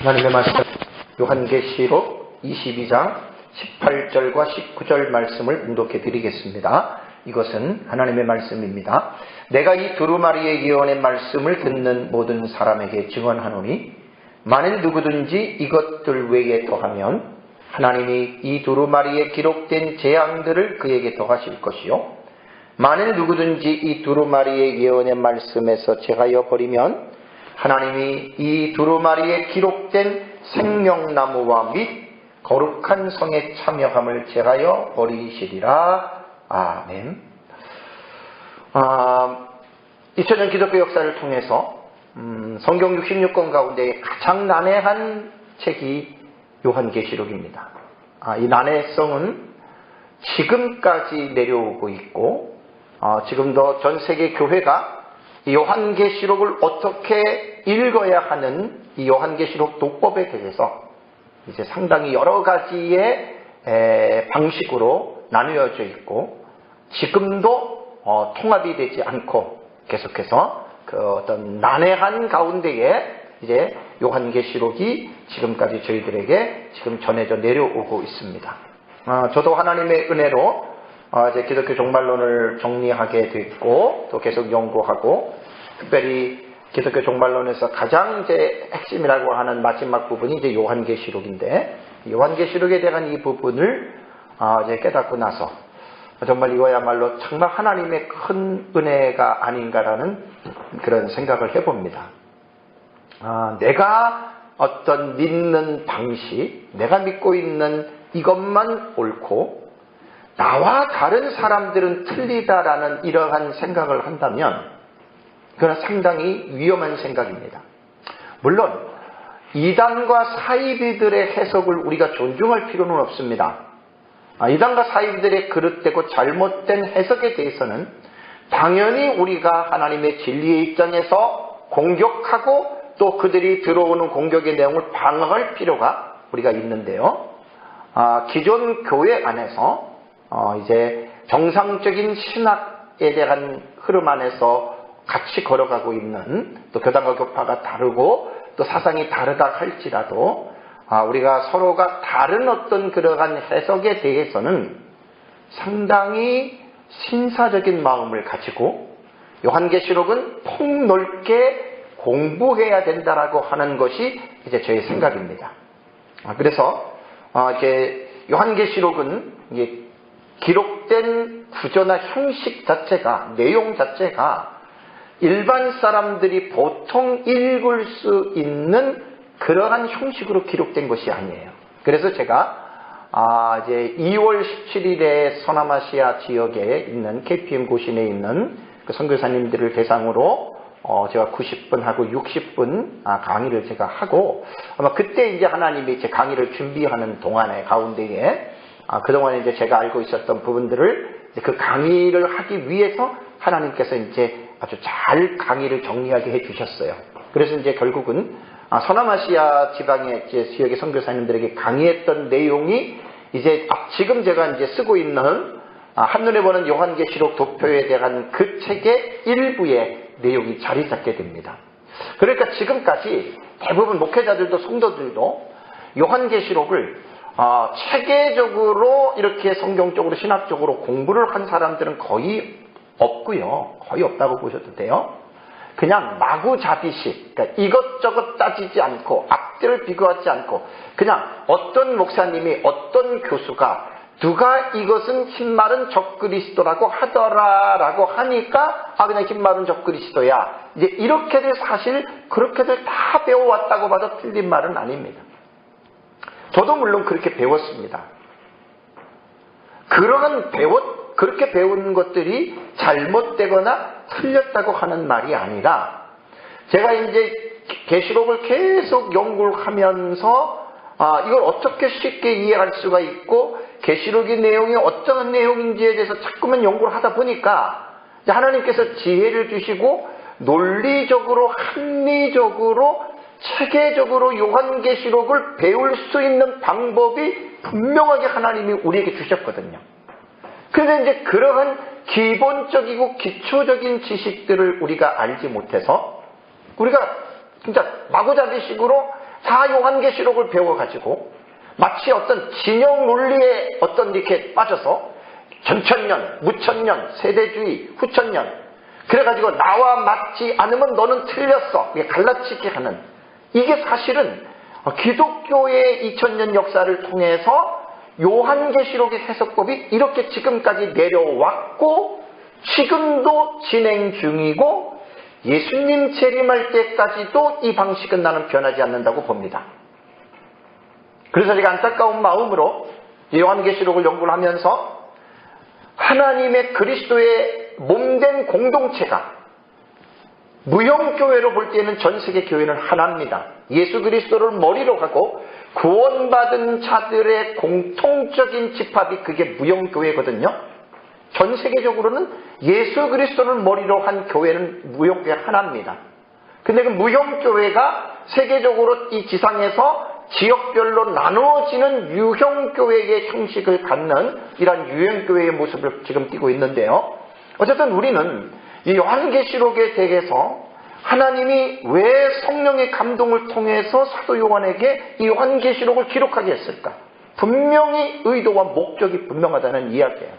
하나님의 말씀 요한계시록 22장 18절과 19절 말씀을 봉독해 드리겠습니다. 이것은 하나님의 말씀입니다. 내가 이 두루마리의 예언의 말씀을 듣는 모든 사람에게 증언하노니 만일 누구든지 이것들 외에 더하면 하나님이 이 두루마리에 기록된 재앙들을 그에게 더하실 것이요 만일 누구든지 이 두루마리의 예언의 말씀에서 제하여 버리면 하나님이 이 두루마리에 기록된 생명나무와 및 거룩한 성에 참여함을 제하여 버리시리라. 아멘. 2000년 기독교 역사를 통해서 성경 66권 가운데 가장 난해한 책이 요한계시록입니다. 이 난해성은 지금까지 내려오고 있고 지금도 전 세계 교회가 이 요한계시록을 어떻게 읽어야 하는 이 요한계시록 독법에 대해서 이제 상당히 여러 가지의 방식으로 나누어져 있고 지금도 통합이 되지 않고 계속해서 그 어떤 난해한 가운데에 이제 요한계시록이 지금까지 저희들에게 지금 전해져 내려오고 있습니다. 저도 하나님의 은혜로 이제 기독교 종말론을 정리하게 됐고 또 계속 연구하고 특별히 기독교 종말론에서 가장 이제 핵심이라고 하는 마지막 부분이 이제 요한계시록인데 요한계시록에 대한 이 부분을 이제 깨닫고 나서 정말 이거야말로 정말 하나님의 큰 은혜가 아닌가라는 그런 생각을 해봅니다. 내가 어떤 믿는 방식, 내가 믿고 있는 이것만 옳고 나와 다른 사람들은 틀리다라는 이러한 생각을 한다면 그건 상당히 위험한 생각입니다. 물론 이단과 사이비들의 해석을 우리가 존중할 필요는 없습니다. 이단과 사이비들의 그릇되고 잘못된 해석에 대해서는 당연히 우리가 하나님의 진리의 입장에서 공격하고 또 그들이 들어오는 공격의 내용을 방어할 필요가 우리가 있는데요. 기존 교회 안에서 이제 정상적인 신학에 대한 흐름 안에서 같이 걸어가고 있는 또 교단과 교파가 다르고 또 사상이 다르다 할지라도 우리가 서로가 다른 어떤 그러한 해석에 대해서는 상당히 신사적인 마음을 가지고 요한계시록은 폭넓게 공부해야 된다라고 하는 것이 이제 저의 생각입니다. 그래서 이제 요한계시록은 이제 기록된 구조나 형식 자체가 내용 자체가 일반 사람들이 보통 읽을 수 있는 그러한 형식으로 기록된 것이 아니에요. 그래서 제가 이제 2월 17일에 서남아시아 지역에 있는 KPM 고신에 있는 그 선교사님들을 대상으로 제가 90분하고 60분 강의를 제가 하고 아마 그때 이제 하나님이 제 강의를 준비하는 동안에 가운데에 그동안에 이제 제가 알고 있었던 부분들을 그 강의를 하기 위해서 하나님께서 이제 아주 잘 강의를 정리하게 해주셨어요. 그래서 이제 결국은 서남아시아 지방의 지역의 선교사님들에게 강의했던 내용이 이제 지금 제가 이제 쓰고 있는 한눈에 보는 요한계시록 도표에 대한 그 책의 일부의 내용이 자리 잡게 됩니다. 그러니까 지금까지 대부분 목회자들도 성도들도 요한계시록을 체계적으로 이렇게 성경적으로 신학적으로 공부를 한 사람들은 거의 없고요. 거의 없다고 보셔도 돼요. 그냥 마구잡이식, 그러니까 이것저것 따지지 않고 앞뒤를 비교하지 않고 그냥 어떤 목사님이 어떤 교수가 누가 이것은 흰말은 적그리스도라고 하더라라고 하니까 그냥 흰말은 적그리스도야. 이제 이렇게들 사실 그렇게들 다 배워왔다고 봐도 틀린 말은 아닙니다. 저도 물론 그렇게 배웠습니다. 그렇게 배운 것들이 잘못되거나 틀렸다고 하는 말이 아니라 제가 이제 계시록을 계속 연구를 하면서 이걸 어떻게 쉽게 이해할 수가 있고 계시록의 내용이 어떤 내용인지에 대해서 자꾸만 연구를 하다 보니까 하나님께서 지혜를 주시고 논리적으로 합리적으로 체계적으로 요한계시록을 배울 수 있는 방법이 분명하게 하나님이 우리에게 주셨거든요. 그런데 이제 그러한 기본적이고 기초적인 지식들을 우리가 알지 못해서 우리가 진짜 마구잡이식으로 다 요한계시록을 배워가지고 마치 어떤 진영 논리에 어떤 이렇게 빠져서 전천년, 무천년, 세대주의, 후천년 그래가지고 나와 맞지 않으면 너는 틀렸어. 이게 갈라치기 하는 이게 사실은 기독교의 2000년 역사를 통해서 요한계시록의 해석법이 이렇게 지금까지 내려왔고 지금도 진행 중이고 예수님 재림할 때까지도 이 방식은 나는 변하지 않는다고 봅니다. 그래서 제가 안타까운 마음으로 요한계시록을 연구를 하면서 하나님의 그리스도의 몸된 공동체가 무형교회로 볼 때에는 전 세계 교회는 하나입니다. 예수 그리스도를 머리로 하고 구원받은 자들의 공통적인 집합이 그게 무형교회거든요. 전 세계적으로는 예수 그리스도를 머리로 한 교회는 무형교회 하나입니다. 근데 그 무형교회가 세계적으로 이 지상에서 지역별로 나누어지는 유형교회의 형식을 갖는 이런 유형교회의 모습을 지금 띠고 있는데요. 어쨌든 우리는 이 요한계시록에 대해서 하나님이 왜 성령의 감동을 통해서 사도 요한에게 이 요한계시록을 기록하게 했을까? 분명히 의도와 목적이 분명하다는 이야기예요.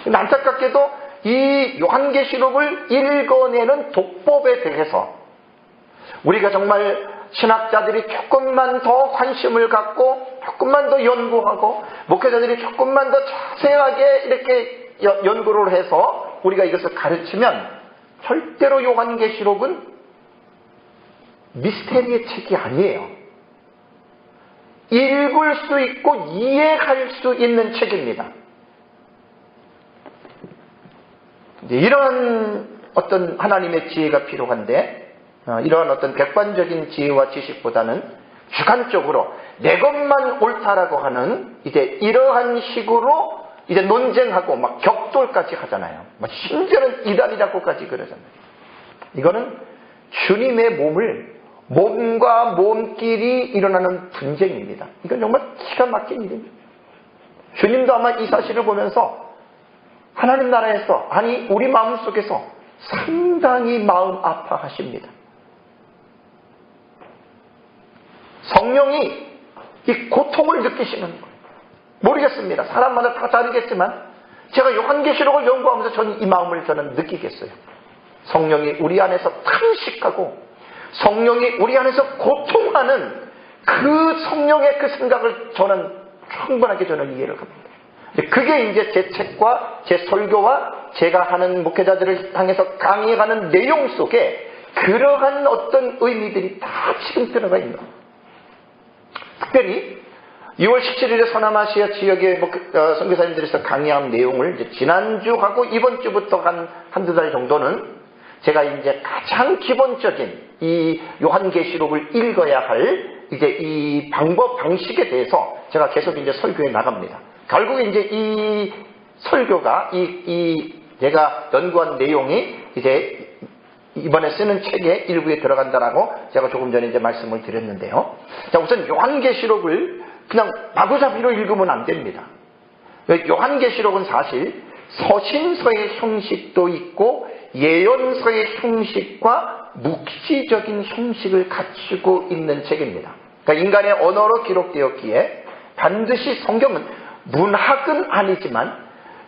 근데 안타깝게도 이 요한계시록을 읽어내는 독법에 대해서 우리가 정말 신학자들이 조금만 더 관심을 갖고 조금만 더 연구하고 목회자들이 조금만 더 자세하게 이렇게 연구를 해서 우리가 이것을 가르치면 절대로 요한계시록은 미스테리의 책이 아니에요. 읽을 수 있고 이해할 수 있는 책입니다. 이런 어떤 하나님의 지혜가 필요한데 이러한 어떤 객관적인 지혜와 지식보다는 주관적으로 내 것만 옳다라고 하는 이제 이러한 식으로 이제 논쟁하고 막 격돌까지 하잖아요. 심지어는 이단이라고까지 그러잖아요. 이거는 주님의 몸과 몸끼리 일어나는 분쟁입니다. 이건 정말 기가 막힌 일입니다. 주님도 아마 이 사실을 보면서 하나님 나라에서 아니 우리 마음속에서 상당히 마음 아파하십니다. 성령이 이 고통을 느끼시는 거예요. 모르겠습니다. 사람마다 다 다르겠지만 제가 요한계시록을 연구하면서 저는 이 마음을 저는 느끼겠어요. 성령이 우리 안에서 탄식하고 성령이 우리 안에서 고통하는 그 성령의 그 생각을 저는 충분하게 저는 이해를 합니다. 그게 이제 제 책과 제 설교와 제가 하는 목회자들을 향해서 강의하는 내용 속에 그러한 어떤 의미들이 다 지금 들어가 있는 거예요. 특별히 2월 17일에 서남아시아 지역의 선교사님들에서 강의한 내용을 이제 지난주하고 이번 주부터 한두 달 정도는 제가 이제 가장 기본적인 이 요한계시록을 읽어야 할 이제 이 방법, 방식에 대해서 제가 계속 이제 설교해 나갑니다. 결국에 이제 이 설교가 제가 연구한 내용이 이제 이번에 쓰는 책의 일부에 들어간다라고 제가 조금 전에 이제 말씀을 드렸는데요. 자, 우선 요한계시록을 그냥 마구잡이로 읽으면 안 됩니다. 요한계시록은 사실 서신서의 형식도 있고 예언서의 형식과 묵시적인 형식을 갖추고 있는 책입니다. 그러니까 인간의 언어로 기록되었기에 반드시 성경은 문학은 아니지만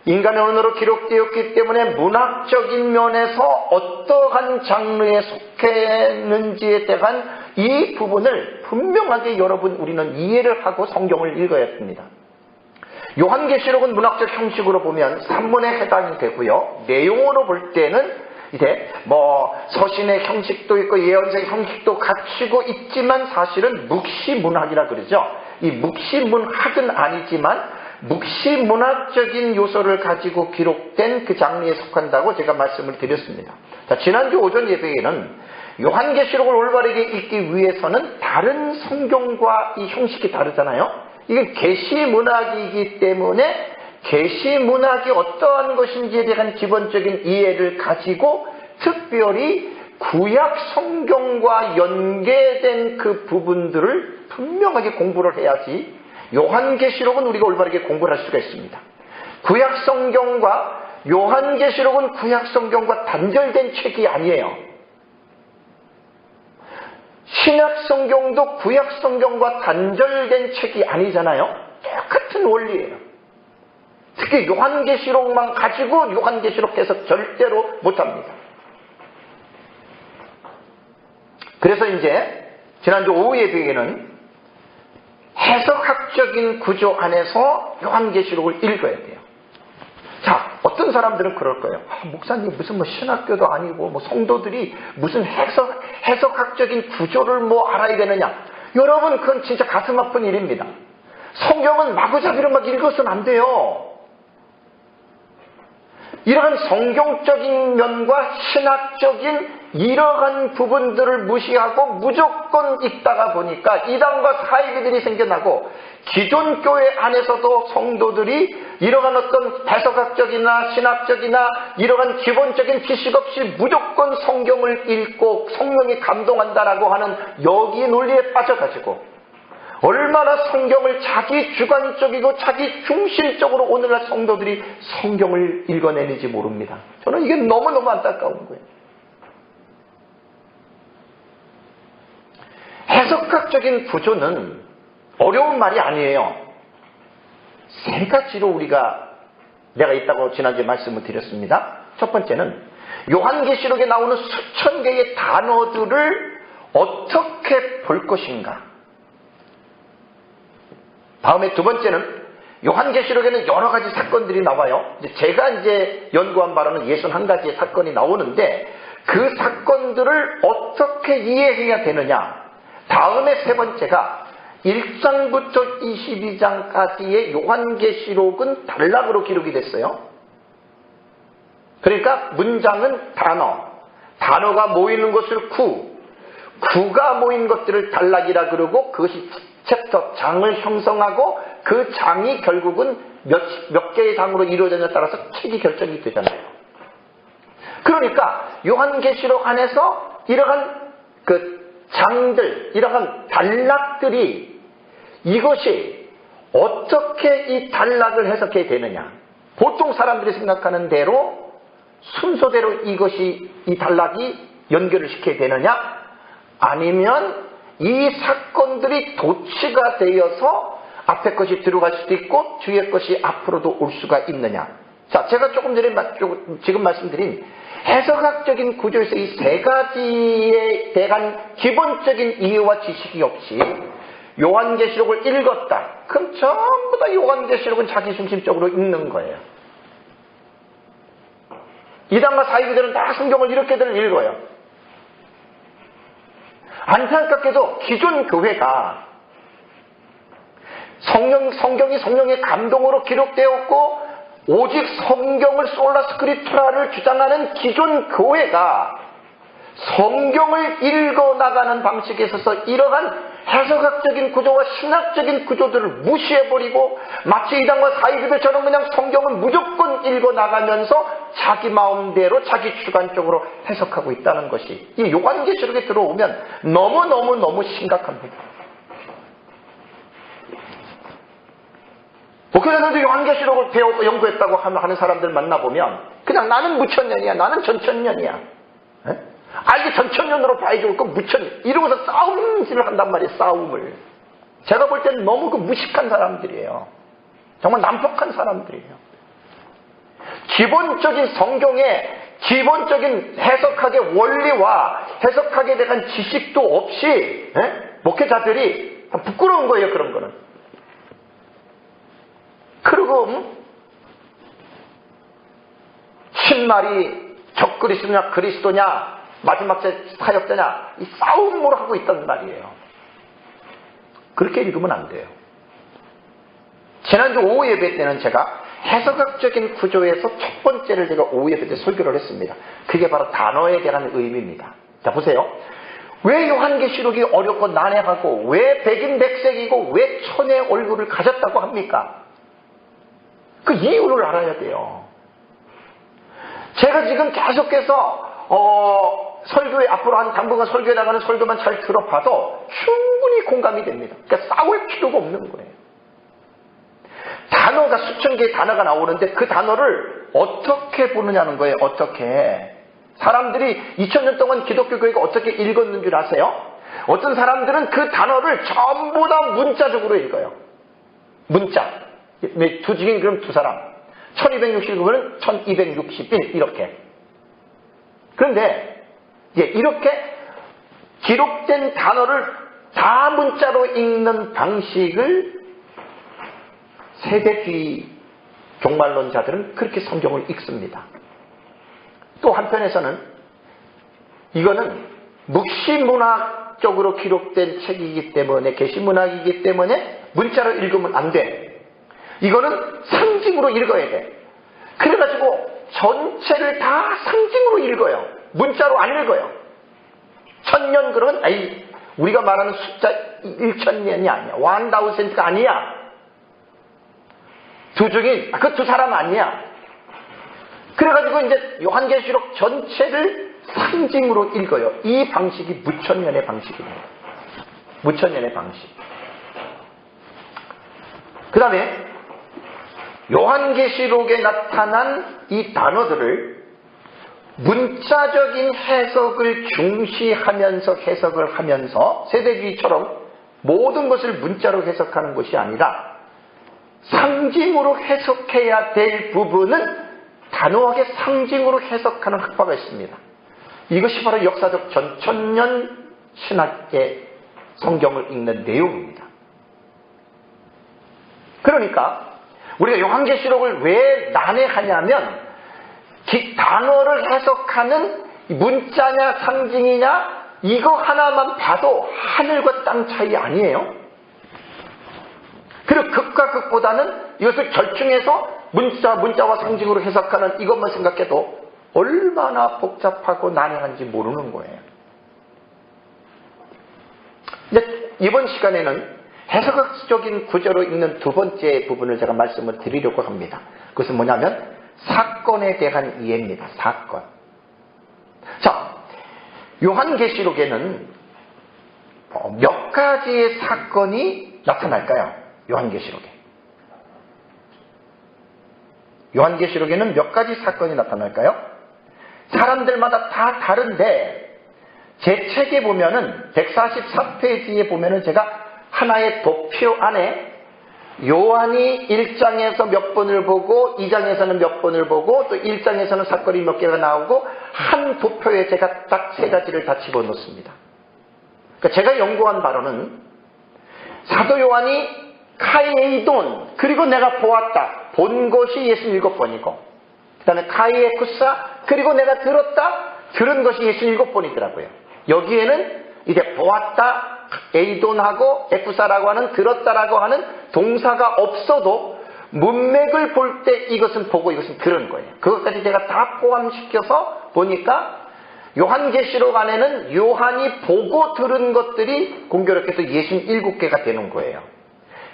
인간의 언어로 기록되었기 때문에 문학적인 면에서 어떠한 장르에 속했는지에 대한 이 부분을 분명하게 우리는 이해를 하고 성경을 읽어야 합니다. 요한계시록은 문학적 형식으로 보면 산문에 해당이 되고요. 내용으로 볼 때는 이제 서신의 형식도 있고 예언서의 형식도 갖추고 있지만 사실은 묵시문학이라 그러죠. 이 묵시문학은 아니지만 묵시문학적인 요소를 가지고 기록된 그 장르에 속한다고 제가 말씀을 드렸습니다. 자, 지난주 오전 예배에는 요한계시록을 올바르게 읽기 위해서는 다른 성경과 이 형식이 다르잖아요. 이게 계시문학이기 때문에 계시문학이 어떠한 것인지에 대한 기본적인 이해를 가지고 특별히 구약 성경과 연계된 그 부분들을 분명하게 공부를 해야지 요한계시록은 우리가 올바르게 공부를 할 수가 있습니다. 구약 성경과 요한계시록은 구약 성경과 단절된 책이 아니에요. 신약 성경도 구약 성경과 단절된 책이 아니잖아요. 똑같은 원리예요. 특히 요한계시록만 가지고 요한계시록 해석 절대로 못합니다. 그래서 이제 지난주 오후 예배에는 해석학적인 구조 안에서 요한계시록을 읽어야 돼요. 자, 어떤 사람들은 그럴 거예요. 목사님 무슨 신학교도 아니고 성도들이 무슨 해석학적인 구조를 알아야 되느냐. 여러분, 그건 진짜 가슴 아픈 일입니다. 성경은 마구잡이로 막 읽어서는 안 돼요. 이러한 성경적인 면과 신학적인 이러한 부분들을 무시하고 무조건 읽다가 보니까 이단과 사이비들이 생겨나고, 기존 교회 안에서도 성도들이 이러한 어떤 해석학적이나 신학적이나 이러한 기본적인 지식 없이 무조건 성경을 읽고 성령이 감동한다라고 하는 여기 논리에 빠져가지고 얼마나 성경을 자기 주관적이고 자기 중심적으로 오늘날 성도들이 성경을 읽어내는지 모릅니다. 저는 이게 너무너무 안타까운 거예요. 해석학적인 구조는 어려운 말이 아니에요. 세 가지로 내가 있다고 지난주에 말씀을 드렸습니다. 첫 번째는 요한계시록에 나오는 수천 개의 단어들을 어떻게 볼 것인가. 다음에 두 번째는 요한계시록에는 여러 가지 사건들이 나와요. 제가 연구한 바로는 61가지의 사건이 나오는데 그 사건들을 어떻게 이해해야 되느냐. 다음에 세 번째가 1장부터 22장까지의 요한계시록은 단락으로 기록이 됐어요. 그러니까 문장은 단어가 모이는 것을 구가 모인 것들을 단락이라 그러고, 그것이 챕터, 장을 형성하고 그 장이 결국은 몇 개의 장으로 이루어졌냐에 따라서 책이 결정이 되잖아요. 그러니까 요한계시록 안에서 이러한 장들, 이러한 단락들이 이것이 어떻게 이 단락을 해석해야 되느냐. 보통 사람들이 생각하는 대로 순서대로 이 단락이 연결을 시켜야 되느냐, 아니면 이 사건들이 도치가 되어서 앞에 것이 들어갈 수도 있고 뒤에 것이 앞으로도 올 수가 있느냐. 자, 제가 조금 전에 지금 말씀드린 해석학적인 구조에서 이 세 가지에 대한 기본적인 이해와 지식이 없이 요한계시록을 읽었다. 그럼 전부 다 요한계시록은 자기중심적으로 읽는 거예요. 이단과 사이비들은 다 성경을 이렇게들 읽어요. 안타깝게도 기존 교회가 성경이 성령의 감동으로 기록되었고 오직 성경을 솔라 스크립투라를 주장하는 기존 교회가 성경을 읽어나가는 방식에 있어서 이러한 해석학적인 구조와 신학적인 구조들을 무시해버리고 마치 이단과 사이비들처럼 그냥 성경을 무조건 읽어나가면서 자기 마음대로 자기 주관적으로 해석하고 있다는 것이 이 요한계시록에 들어오면 너무 심각합니다. 목회자들도 요한계시록을 배우고 연구했다고 하는 사람들 만나보면 그냥 나는 무천년이야, 나는 전천년이야. 이게 전천년으로 봐야지 그 무천년 이러고서 싸움질을 한단 말이에요. 싸움을. 제가 볼 때는 너무 무식한 사람들이에요. 정말 난폭한 사람들이에요. 기본적인 성경의 기본적인 해석학의 원리와 해석학에 대한 지식도 없이 목회자들이 부끄러운 거예요. 그런 거는. 그리고 신말이 적그리스도냐 그리스도냐 마지막 사역자냐 이 싸움을 하고 있단 말이에요. 그렇게 읽으면 안 돼요. 지난주 오후 예배 때는 제가 해석학적인 구조에서 첫 번째를 제가 오후 예배 때 설교를 했습니다. 그게 바로 단어에 대한 의미입니다. 자, 보세요. 왜 요한계시록이 어렵고 난해하고 왜 백인백색이고 왜 천의 얼굴을 가졌다고 합니까? 그 이유를 알아야 돼요. 제가 지금 계속해서 설교에 앞으로 한 당분간 설교에 나가는 설교만 잘 들어봐도 충분히 공감이 됩니다. 그러니까 싸울 필요가 없는 거예요. 단어가 수천 개의 단어가 나오는데 그 단어를 어떻게 보느냐는 거예요. 어떻게. 사람들이 2000년 동안 기독교 교회가 어떻게 읽었는 줄 아세요? 어떤 사람들은 그 단어를 전부 다 문자적으로 읽어요. 문자. 두 중에 그럼 두 사람. 1260이면 1261 이렇게. 그런데 이렇게 기록된 단어를 다 문자로 읽는 방식을 세대주의 종말론자들은 그렇게 성경을 읽습니다. 또 한편에서는 이거는 묵시문학적으로 기록된 책이기 때문에, 계시문학이기 때문에 문자로 읽으면 안 돼. 이거는 상징으로 읽어야 돼. 그래가지고 전체를 다 상징으로 읽어요. 문자로 안 읽어요. 1000년 그러면 우리가 말하는 숫자 1000년이 아니야. 1000가 아니야. 그 두 사람 아니야. 그래가지고 이제 요한계시록 전체를 상징으로 읽어요. 이 방식이 무천년의 방식입니다. 무천년의 방식. 그 다음에 요한계시록에 나타난 이 단어들을 문자적인 해석을 중시하면서 해석을 하면서 세대주의처럼 모든 것을 문자로 해석하는 것이 아니라 상징으로 해석해야 될 부분은 단호하게 상징으로 해석하는 학파가 있습니다. 이것이 바로 역사적 전천년 신학의 성경을 읽는 내용입니다. 그러니까 우리가 요한계시록을 왜 난해하냐면 단어를 해석하는 문자냐 상징이냐 이거 하나만 봐도 하늘과 땅 차이 아니에요. 그리고 극과 극보다는 이것을 절충해서 문자와 상징으로 해석하는 이것만 생각해도 얼마나 복잡하고 난해한지 모르는 거예요. 이제 이번 시간에는 해석학적인 구조로 읽는 두 번째 부분을 제가 말씀을 드리려고 합니다. 그것은 뭐냐면 사건에 대한 이해입니다. 사건. 자, 요한계시록에는 몇 가지의 사건이 나타날까요? 요한계시록에는 몇 가지 사건이 나타날까요? 사람들마다 다 다른데 제 책에 보면은 144페이지에 보면은 제가 하나의 도표 안에 요한이 1장에서 몇 번을 보고 2장에서는 몇 번을 보고 또 1장에서는 사건이 몇 개가 나오고 한 도표에 제가 딱 세 가지를 다 집어넣습니다. 그러니까 제가 연구한 바로는 사도 요한이 카이에이돈 그리고 내가 보았다. 본 것이 67번이고 그 다음에 카이에쿠사 그리고 내가 들은 것이 67번이더라고요. 여기에는 이제 보았다, 에이돈하고 에쿠사라고 하는 들었다라고 하는 동사가 없어도 문맥을 볼 때 이것은 보고 이것은 들은 거예요. 그것까지 제가 다 포함시켜서 보니까 요한계시록 안에는 요한이 보고 들은 것들이 공교롭게도 67개가 되는 거예요.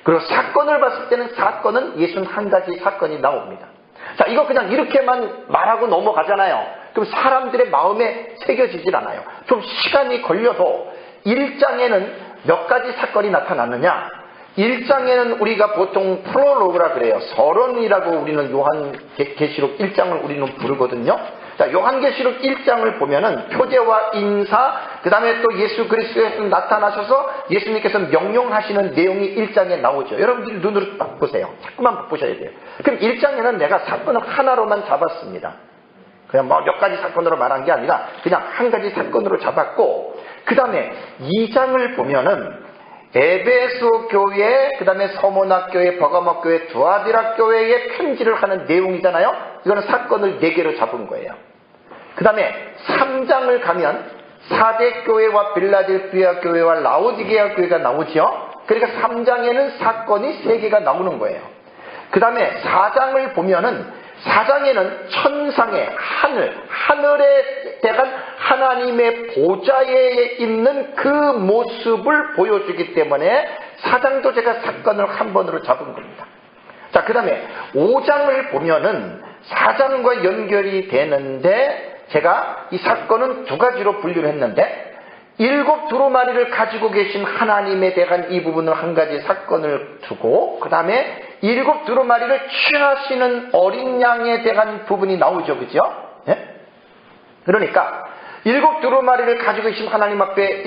그리고 사건을 봤을 때는 사건은 61가지 사건이 나옵니다. 자, 이거 그냥 이렇게만 말하고 넘어가잖아요. 그럼 사람들의 마음에 새겨지질 않아요. 좀 시간이 걸려도 1장에는 몇 가지 사건이 나타나느냐? 1장에는 우리가 보통 프롤로그라 그래요. 서론이라고 우리는 요한계시록 1장을 우리는 부르거든요. 자, 요한계시록 1장을 보면은 표제와 인사, 그 다음에 또 예수 그리스도께서 나타나셔서 예수님께서 명령하시는 내용이 1장에 나오죠. 여러분들이 눈으로 딱 보세요. 자꾸만 보셔야 돼요. 그럼 1장에는 내가 사건을 하나로만 잡았습니다. 그냥 뭐 몇 가지 사건으로 말한 게 아니라 그냥 한 가지 사건으로 잡았고, 그 다음에 2장을 보면은 에베소 교회, 그 다음에 서모나 교회, 버가모 교회, 두아디라 교회에 편지를 하는 내용이잖아요. 이거는 사건을 4개로 잡은 거예요. 그 다음에 3장을 가면 사대 교회와 빌라델피아 교회와 라오디게아 교회가 나오죠. 그러니까 3장에는 사건이 3개가 나오는 거예요. 그 다음에 4장을 보면은 4장에는 천상의 하늘에 대한 하나님의 보좌에 있는 그 모습을 보여주기 때문에 4장도 제가 사건을 한 번으로 잡은 겁니다. 자, 그 다음에 5장을 보면은 4장과 연결이 되는데 제가 이 사건은 2가지로 분류를 했는데 7 두루마리를 가지고 계신 하나님에 대한 이 부분을 한 가지 사건을 두고 그 다음에 7 두루마리를 취하시는 어린 양에 대한 부분이 나오죠. 그죠? 예? 그러니까 7 두루마리를 가지고 계신 하나님 앞에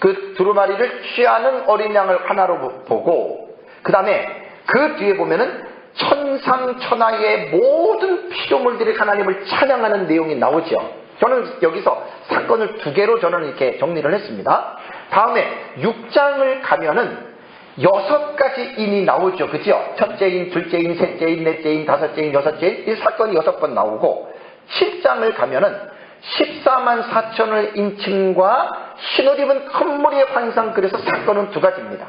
그 두루마리를 취하는 어린 양을 하나로 보고, 그 다음에 그 뒤에 보면은 천상천하의 모든 피조물들이 하나님을 찬양하는 내용이 나오죠. 저는 여기서 사건을 두 개로 저는 이렇게 정리를 했습니다. 다음에 6장을 가면은 6가지 인이 나오죠. 그죠? 첫째인, 둘째인, 셋째인, 넷째인, 다섯째인, 여섯째인, 이 사건이 6번 나오고, 7장을 가면은 14만 4천의 인칭과 흰옷 입은 큰 무리의 환상, 그래서 사건은 2가지입니다.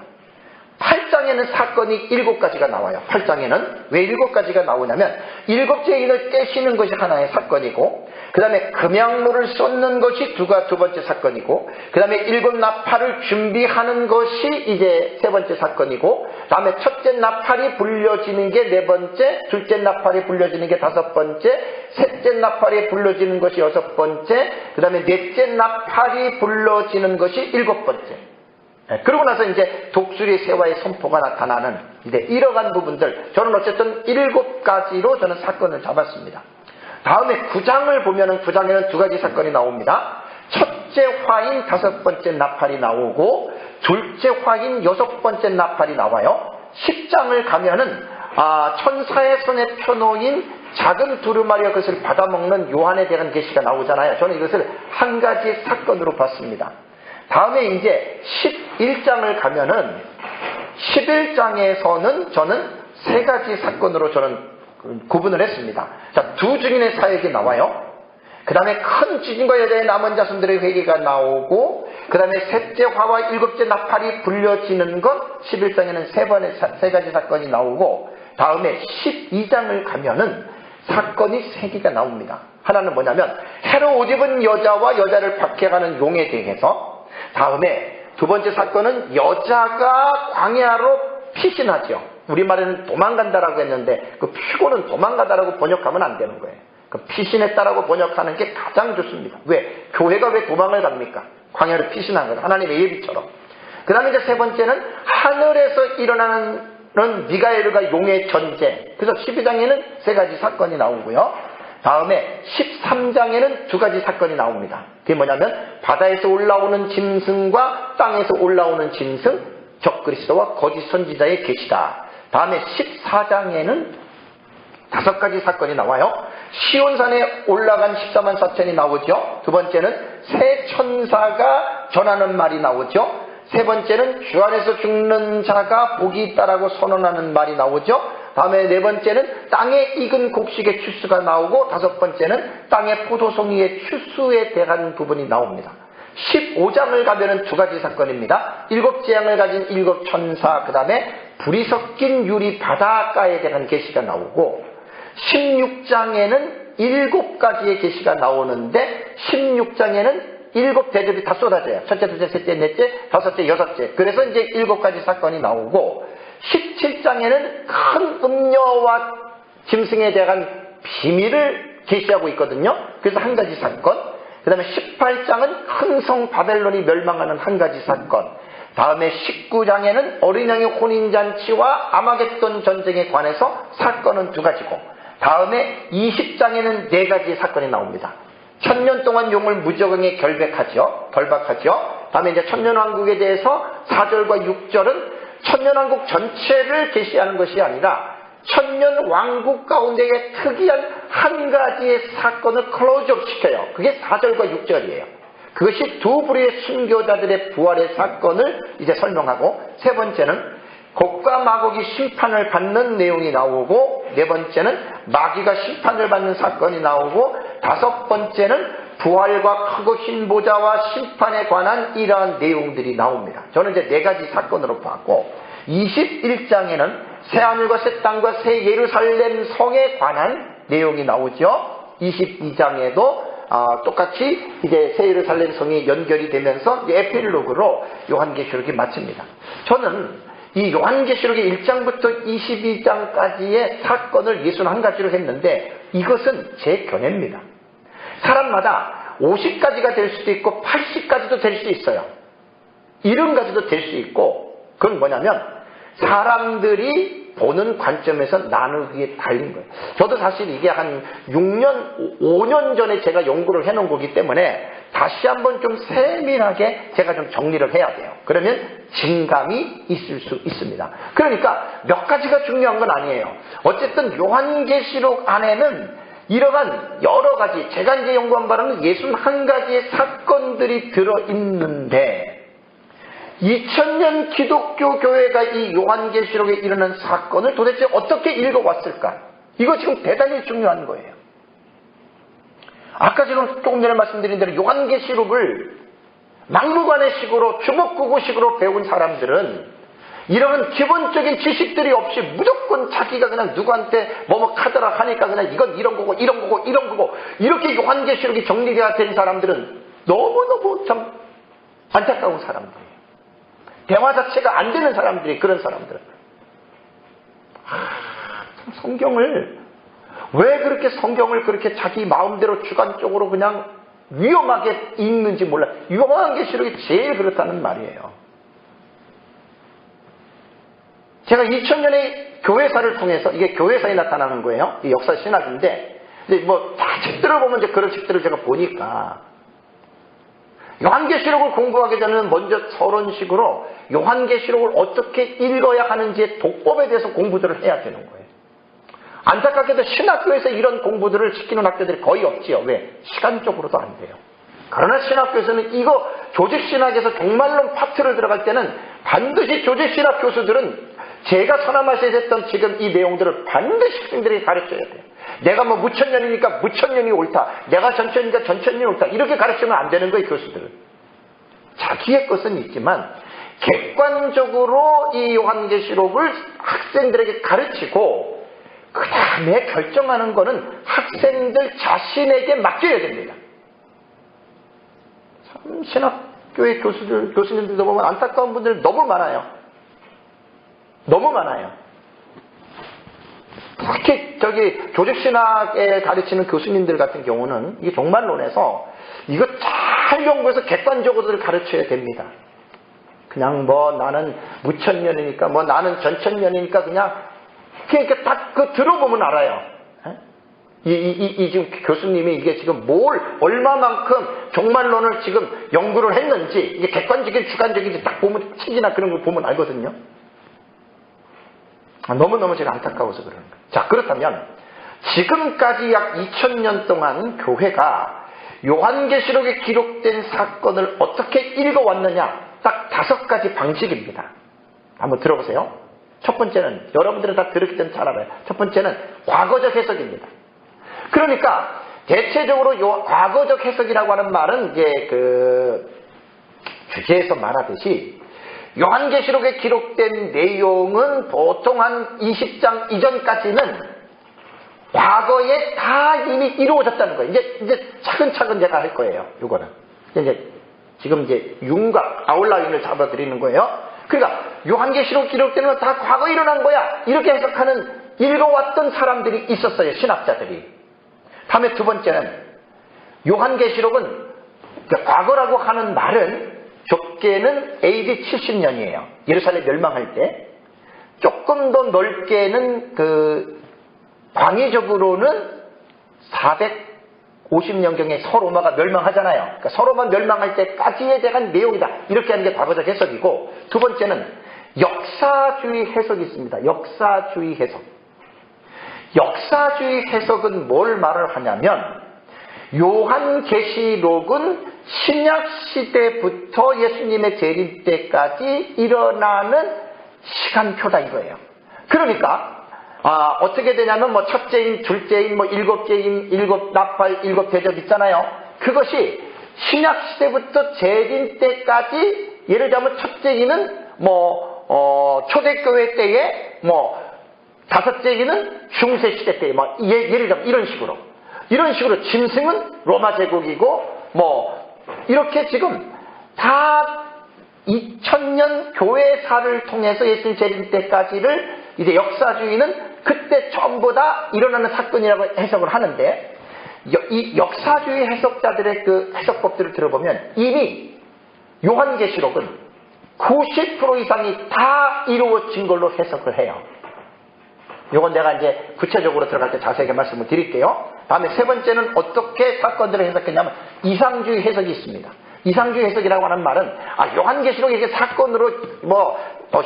8장에는 사건이 7가지가 나와요. 8장에는 왜 7가지가 나오냐면 7째 인을 떼시는 것이 하나의 사건이고, 그 다음에 금양로를 쏟는 것이 두 번째 사건이고, 그 다음에 7 나팔을 준비하는 것이 이제 3번째 사건이고, 그 다음에 첫째 나팔이 불려지는 게 4번째, 둘째 나팔이 불려지는 게 5번째, 셋째 나팔이 불려지는 것이 6번째, 그 다음에 넷째 나팔이 불려지는 것이 7번째. 그러고 나서 이제 독수리 새와의 선포가 나타나는 이제 이러한 부분들, 저는 어쨌든 7가지로 저는 사건을 잡았습니다. 다음에 9장을 보면은 9장에는 2가지 사건이 나옵니다. 첫째 화인 5번째 나팔이 나오고, 둘째 화인 6번째 나팔이 나와요. 10장을 가면은 천사의 손에 펴놓인 작은 두루마리가 그것을 받아먹는 요한에 대한 계시가 나오잖아요. 저는 이것을 한 가지 사건으로 봤습니다. 다음에 이제 11장을 가면은 11장에서는 저는 3가지 사건으로 저는 구분을 했습니다. 자, 2증인의 사역이 나와요. 그 다음에 큰 지진과 여자의 남은 자손들의 회개가 나오고, 그 다음에 셋째 화와 7째 나팔이 불려지는 것, 11장에는 3가지 사건이 나오고, 다음에 12장을 가면은 사건이 3개가 나옵니다. 하나는 뭐냐면 해로 옷 입은 여자와 여자를 박해가는 용에 대해서, 다음에 2번째 사건은 여자가 광야로 피신하죠. 우리말에는 도망간다라고 했는데 그 피고는 도망가다라고 번역하면 안 되는 거예요. 그 피신했다라고 번역하는 게 가장 좋습니다. 왜? 교회가 왜 도망을 갑니까? 광야로 피신한 건 하나님의 예비처럼. 그 다음에 이제 3번째는 하늘에서 일어나는 미가엘과 용의 전쟁. 그래서 12장에는 3가지 사건이 나오고요. 다음에 13장에는 2가지 사건이 나옵니다. 그게 뭐냐면 바다에서 올라오는 짐승과 땅에서 올라오는 짐승, 적그리스도와 거짓 선지자의 계시다. 다음에 14장에는 5가지 사건이 나와요. 시온산에 올라간 14만 4천이 나오죠. 2번째는 새 천사가 전하는 말이 나오죠. 3번째는 주 안에서 죽는 자가 복이 있다라고 선언하는 말이 나오죠. 다음에 4번째는 땅에 익은 곡식의 추수가 나오고, 5번째는 땅의 포도송이의 추수에 대한 부분이 나옵니다. 15장을 가면은 2가지 사건입니다. 7재앙을 가진 7 천사, 그 다음에 불이 섞인 유리 바닷가에 대한 계시가 나오고, 16장에는 7가지의 계시가 나오는데 16장에는 7 대접이 다 쏟아져요. 첫째, 둘째, 셋째, 넷째, 다섯째, 여섯째. 그래서 이제 7가지 사건이 나오고, 17장에는 큰 음녀와 짐승에 대한 비밀을 계시하고 있거든요. 그래서 한 가지 사건. 그 다음에 18장은 큰 성 바벨론이 멸망하는 한 가지 사건. 다음에 19장에는 어린 양의 혼인잔치와 아마겟돈 전쟁에 관해서 사건은 2가지고, 다음에 20장에는 4가지 사건이 나옵니다. 1000년 동안 용을 무적응에 결박하죠. 다음에 이제 천년왕국에 대해서 4절과 6절은 천년왕국 전체를 계시하는 것이 아니라 천년왕국 가운데의 특이한 한 가지의 사건을 클로즈업 시켜요. 그게 4절과 6절이에요. 그것이 2 부류의 순교자들의 부활의 사건을 이제 설명하고, 3번째는 곡과 마곡이 심판을 받는 내용이 나오고, 4번째는 마귀가 심판을 받는 사건이 나오고, 5번째는 부활과 크고 흰 보좌와 심판에 관한 이러한 내용들이 나옵니다. 저는 이제 4가지 사건으로 봤고, 21장에는 새하늘과 새 땅과 새 예루살렘 성에 관한 내용이 나오죠. 22장에도 똑같이 이제 새 예루살렘 성이 연결이 되면서 에필로그로 요한계시록이 마칩니다. 저는 이 요한계시록의 1장부터 22장까지의 사건을 61가지로 했는데, 이것은 제 견해입니다. 사람마다 50가지가 될 수도 있고 80가지도 될 수 있어요. 70가지도 될 수 있고, 그건 뭐냐면 사람들이 보는 관점에서 나누기에 달린 거예요. 저도 사실 이게 한 6년, 5년 전에 제가 연구를 해놓은 거기 때문에 다시 한번 좀 세밀하게 제가 좀 정리를 해야 돼요. 그러면 진감이 있을 수 있습니다. 그러니까 몇 가지가 중요한 건 아니에요. 어쨌든 요한계시록 안에는 이러한 여러 가지, 제가 이제 연구한 바로는 61가지의 사건들이 들어있는데 2000년 기독교 교회가 이 요한계시록에 일어난 사건을 도대체 어떻게 읽어왔을까? 이거 지금 대단히 중요한 거예요. 아까 지금 조금 전에 말씀드린 대로 요한계시록을 막무가내식으로 주먹구구식으로 배운 사람들은 이런 기본적인 지식들이 없이 무조건 자기가 그냥 누구한테 뭐뭐 카더라 하니까 그냥 이건 이런 거고 이런 거고 이런 거고 이렇게 요한계시록이 정리가 된 사람들은 너무너무 참 안타까운 사람들이에요. 대화 자체가 안 되는 사람들이 그런 사람들. 참 성경을 왜 그렇게 성경을 그렇게 자기 마음대로 주관적으로 그냥 위험하게 읽는지 몰라. 요한계시록이 제일 그렇다는 말이에요. 제가 2000년의 교회사를 통해서, 이게 교회사에 나타나는 거예요. 이 역사 신학인데, 근데 뭐, 다 책들을 보면 이제 그런 책들을 제가 보니까, 요한계시록을 공부하기 전에는 먼저 서론식으로 요한계시록을 어떻게 읽어야 하는지의 독법에 대해서 공부들을 해야 되는 거예요. 안타깝게도 신학교에서 이런 공부들을 시키는 학교들이 거의 없지요. 왜? 시간적으로도 안 돼요. 그러나 신학교에서는 이거 조직신학에서 종말론 파트를 들어갈 때는 반드시 조직신학 교수들은 제가 선함하셔야 했던 지금 이 내용들을 반드시 학생들에게 가르쳐야 돼요. 내가 뭐 무천년이니까 무천년이 옳다. 내가 전천이니까 전천년이 옳다. 이렇게 가르치면 안 되는 거예요, 교수들은. 자기의 것은 있지만 객관적으로 이 요한계시록을 학생들에게 가르치고 그 다음에 결정하는 거는 학생들 자신에게 맡겨야 됩니다. 참 신학교의 교수님들도 보면 안타까운 분들 너무 많아요. 너무 많아요. 특히 조직신학에 가르치는 교수님들 같은 경우는 이게 종말론에서 이거 잘 연구해서 객관적으로 가르쳐야 됩니다. 그냥 뭐 나는 무천년이니까 뭐 나는 전천년이니까 그냥 이렇게 딱 들어보면 알아요. 이 지금 교수님이 이게 지금 얼마만큼 종말론을 지금 연구를 했는지 이게 객관적인 주관적인지 딱 보면 책이나 그런 걸 보면 알거든요. 너무너무 제가 안타까워서 그러는 거예요. 자, 그렇다면 지금까지 약 2000년 동안 교회가 요한계시록에 기록된 사건을 어떻게 읽어왔느냐 딱 5가지 방식입니다. 한번 들어보세요. 첫 번째는 여러분들은 다 들었기 때문에 잘 알아요. 첫 번째는 과거적 해석입니다. 그러니까 대체적으로 과거적 해석이라고 하는 말은 이제 주제에서 말하듯이 요한계시록에 기록된 내용은 보통 한 20장 이전까지는 과거에 다 이미 이루어졌다는 거예요. 이제 차근차근 제가 할 거예요. 이거는 지금 이제 윤곽 아웃라인을 잡아드리는 거예요. 그러니까 요한계시록 기록되는 건 다 과거에 일어난 거야. 이렇게 해석하는 읽어왔던 사람들이 있었어요. 신학자들이. 다음에 두 번째는 요한계시록은 과거라고 하는 말은 좁게는 AD 70년이에요. 예루살렘 멸망할 때. 조금 더 넓게는 광의적으로는 450년경에 서로마가 멸망하잖아요. 그러니까 서로마 멸망할 때까지에 대한 내용이다. 이렇게 하는 게 과거적 해석이고, 두 번째는 역사주의 해석이 있습니다. 역사주의 해석. 역사주의 해석은 뭘 말을 하냐면 요한계시록은 신약시대부터 예수님의 재림 때까지 일어나는 시간표다 이거예요. 그러니까 어떻게 되냐면 뭐 첫째인, 둘째인, 뭐 일곱째인, 일곱 나팔, 일곱 대접 있잖아요. 그것이 신약시대부터 재림 때까지 예를 들면 첫째인은 초대교회 때에 다섯째기는 중세시대 때, 예를 들면 이런 식으로 짐승은 로마 제국이고, 이렇게 지금 다 2000년 교회사를 통해서 예수님 재림 때까지를 이제 역사주의는 그때 전부 다 일어나는 사건이라고 해석을 하는데, 이 역사주의 해석자들의 그 해석법들을 들어보면 이미 요한계시록은 90% 이상이 다 이루어진 걸로 해석을 해요. 이건 내가 이제 구체적으로 들어갈 때 자세하게 말씀을 드릴게요. 다음에 세 번째는 어떻게 사건들을 해석했냐면 이상주의 해석이 있습니다. 이상주의 해석이라고 하는 말은 요한계시록이 이렇게 사건으로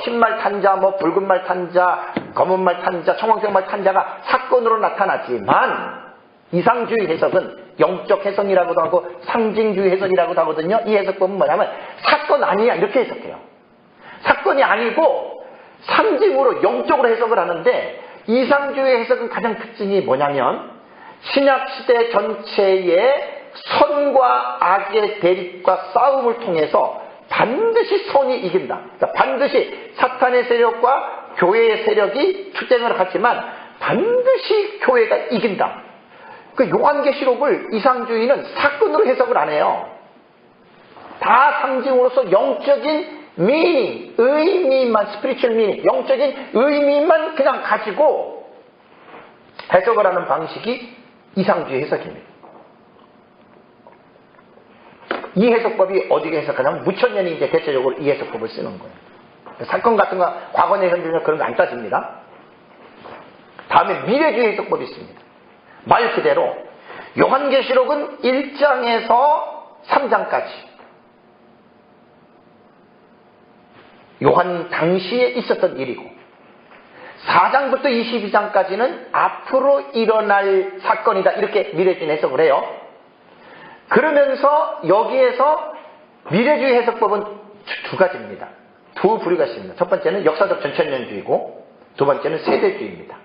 흰말 탄자, 붉은 말 탄자, 검은 말 탄자, 청황색 말 탄자가 사건으로 나타났지만 이상주의 해석은 영적 해석이라고도 하고 상징주의 해석이라고도 하거든요. 이 해석법은 뭐냐면 사건 아니야 이렇게 해석해요. 사건이 아니고 상징으로 영적으로 해석을 하는데 이상주의 해석은 가장 특징이 뭐냐면 신약시대 전체의 선과 악의 대립과 싸움을 통해서 반드시 선이 이긴다. 그러니까 반드시 사탄의 세력과 교회의 세력이 투쟁을 하지만 반드시 교회가 이긴다. 그 요한계시록을 이상주의는 사건으로 해석을 안 해요. 다 상징으로서 영적인 meaning, 의미만, spiritual meaning, 영적인 의미만 그냥 가지고 해석을 하는 방식이 이상주의 해석입니다. 이 해석법이 어디에 해석하냐면 무천년이 이제 대체적으로 이 해석법을 쓰는 거예요. 사건 같은 거, 과거의 현재는 그런 거 안 따집니다. 다음에 미래주의 해석법이 있습니다. 말 그대로 요한계시록은 1장에서 3장까지 요한 당시에 있었던 일이고 4장부터 22장까지는 앞으로 일어날 사건이다. 이렇게 미래주의 해석을 해요. 그러면서 여기에서 미래주의 해석법은 두 가지입니다. 두 부류가 있습니다. 첫 번째는 역사적 전천년주의고 두 번째는 세대주의입니다.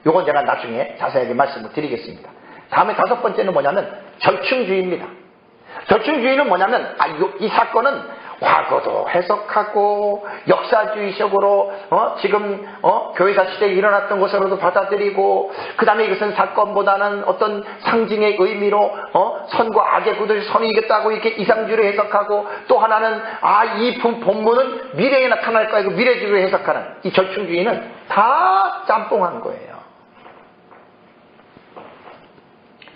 요건 제가 나중에 자세하게 말씀을 드리겠습니다. 다음에 다섯 번째는 뭐냐면 절충주의입니다. 절충주의는 뭐냐면 이 사건은 과거도 해석하고 역사주의적으로 지금 교회사 시대에 일어났던 것으로도 받아들이고 그 다음에 이것은 사건보다는 어떤 상징의 의미로 선과 악의 구도에 선이 이겼다고 이렇게 이상주의로 해석하고 또 하나는 이 본문은 미래에 나타날 거야 이거 미래주의로 해석하는 이 절충주의는 다 짬뽕한 거예요.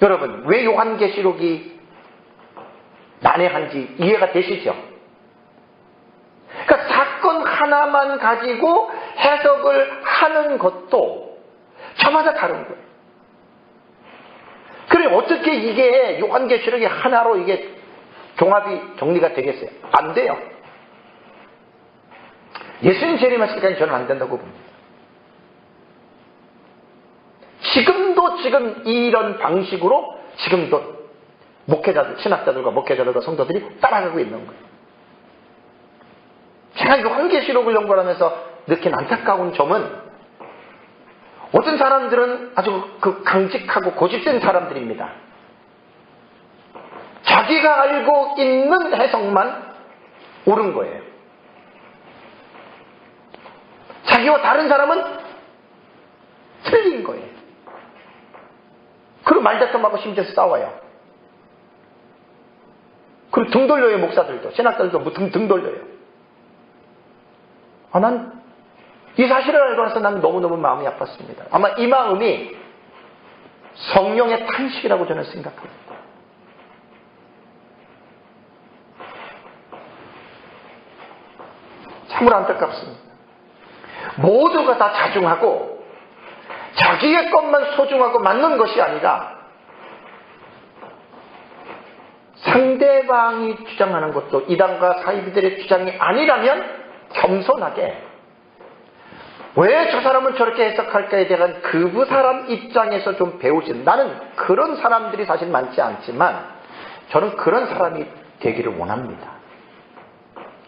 여러분 왜 요한계시록이 난해한지 이해가 되시죠? 그러니까 사건 하나만 가지고 해석을 하는 것도 저마다 다른 거예요. 그래 어떻게 이게 요한계시록이 하나로 이게 종합이 정리가 되겠어요? 안 돼요. 예수님 재림하실 저는 안 된다고 봅니다. 지금 이런 방식으로 지금도 목회자들, 신학자들과 목회자들과 성도들이 따라가고 있는 거예요. 제가 요한계시록을 연구하면서 느낀 안타까운 점은 어떤 사람들은 아주 강직하고 고집센 사람들입니다. 자기가 알고 있는 해석만 옳은 거예요. 자기와 다른 사람은 틀린 거예요. 그리고 말다툼하고 심지어 싸워요. 그리고 등 돌려요. 목사들도 신학자들도 등 돌려요. 난 이 사실을 알고 나서 난 너무너무 마음이 아팠습니다. 아마 이 마음이 성령의 탄식이라고 저는 생각합니다. 참으로 안타깝습니다. 모두가 다 자중하고 자기의 것만 소중하고 맞는 것이 아니라 상대방이 주장하는 것도 이단과 사이비들의 주장이 아니라면 겸손하게 왜 저 사람은 저렇게 해석할까에 대한 그 사람 입장에서 좀 배우신 나는 그런 사람들이 사실 많지 않지만 저는 그런 사람이 되기를 원합니다.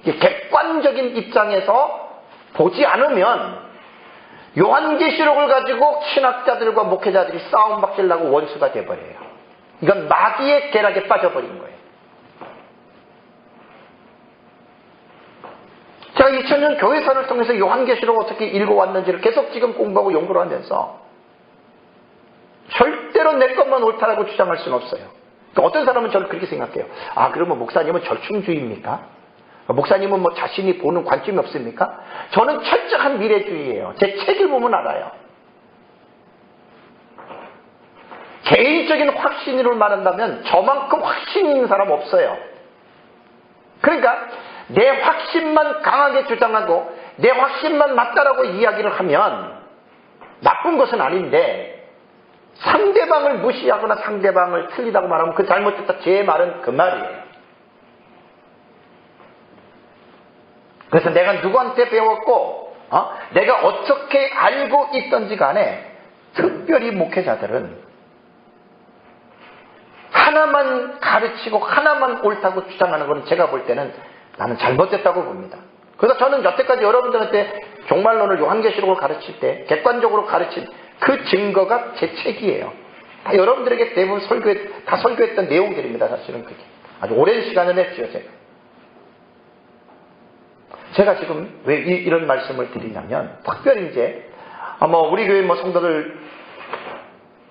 객관적인 입장에서 보지 않으면 요한계시록을 가지고 신학자들과 목회자들이 싸움박질 나고 원수가 돼버려요. 이건 마귀의 계략에 빠져버린 거예요. 제가 2000년 교회사를 통해서 요한계시록을 어떻게 읽어왔는지를 계속 지금 공부하고 연구를 하면서 절대로 내 것만 옳다라고 주장할 수는 없어요. 그러니까 어떤 사람은 저를 그렇게 생각해요. 그러면 목사님은 절충주의입니까? 목사님은 자신이 보는 관점이 없습니까? 저는 철저한 미래주의예요. 제 책을 보면 알아요. 개인적인 확신으로 말한다면 저만큼 확신 있는 사람 없어요. 그러니까 내 확신만 강하게 주장하고 내 확신만 맞다라고 이야기를 하면 나쁜 것은 아닌데 상대방을 무시하거나 상대방을 틀리다고 말하면 그 잘못됐다. 제 말은 그 말이에요. 그래서 내가 누구한테 배웠고 내가 어떻게 알고 있던지 간에 특별히 목회자들은 하나만 가르치고 하나만 옳다고 주장하는 것은 제가 볼 때는 나는 잘못됐다고 봅니다. 그래서 저는 여태까지 여러분들한테 종말론을 요한계시록을 가르칠 때 객관적으로 가르친 그 증거가 제 책이에요. 다 여러분들에게 대부분 설교했던 내용들입니다. 사실은 그게 아주 오랜 시간을 했죠. 제가 지금 왜 이런 말씀을 드리냐면 특별히 이제 우리 교회 성도들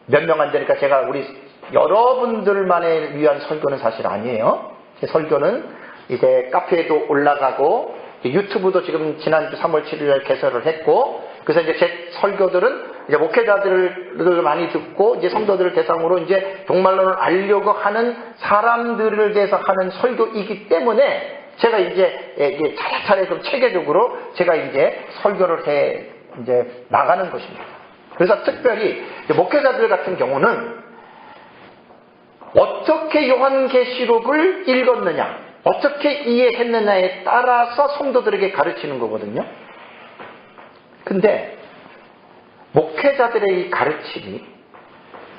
몇 명 안 되니까 제가 우리 여러분들만을 위한 설교는 사실 아니에요. 제 설교는 이제 카페에도 올라가고 유튜브도 지금 지난주 3월 7일에 개설을 했고, 그래서 이제 제 설교들은 이제 목회자들을 많이 듣고 이제 성도들을 대상으로 이제 종말론을 알려고 하는 사람들을 대해서 하는 설교이기 때문에 제가 이제 차례차례 좀 체계적으로 제가 이제 설교를 해 이제 나가는 것입니다. 그래서 특별히 목회자들 같은 경우는 어떻게 요한계시록을 읽었느냐, 어떻게 이해했느냐에 따라서 성도들에게 가르치는 거거든요. 근데 목회자들의 이 가르침이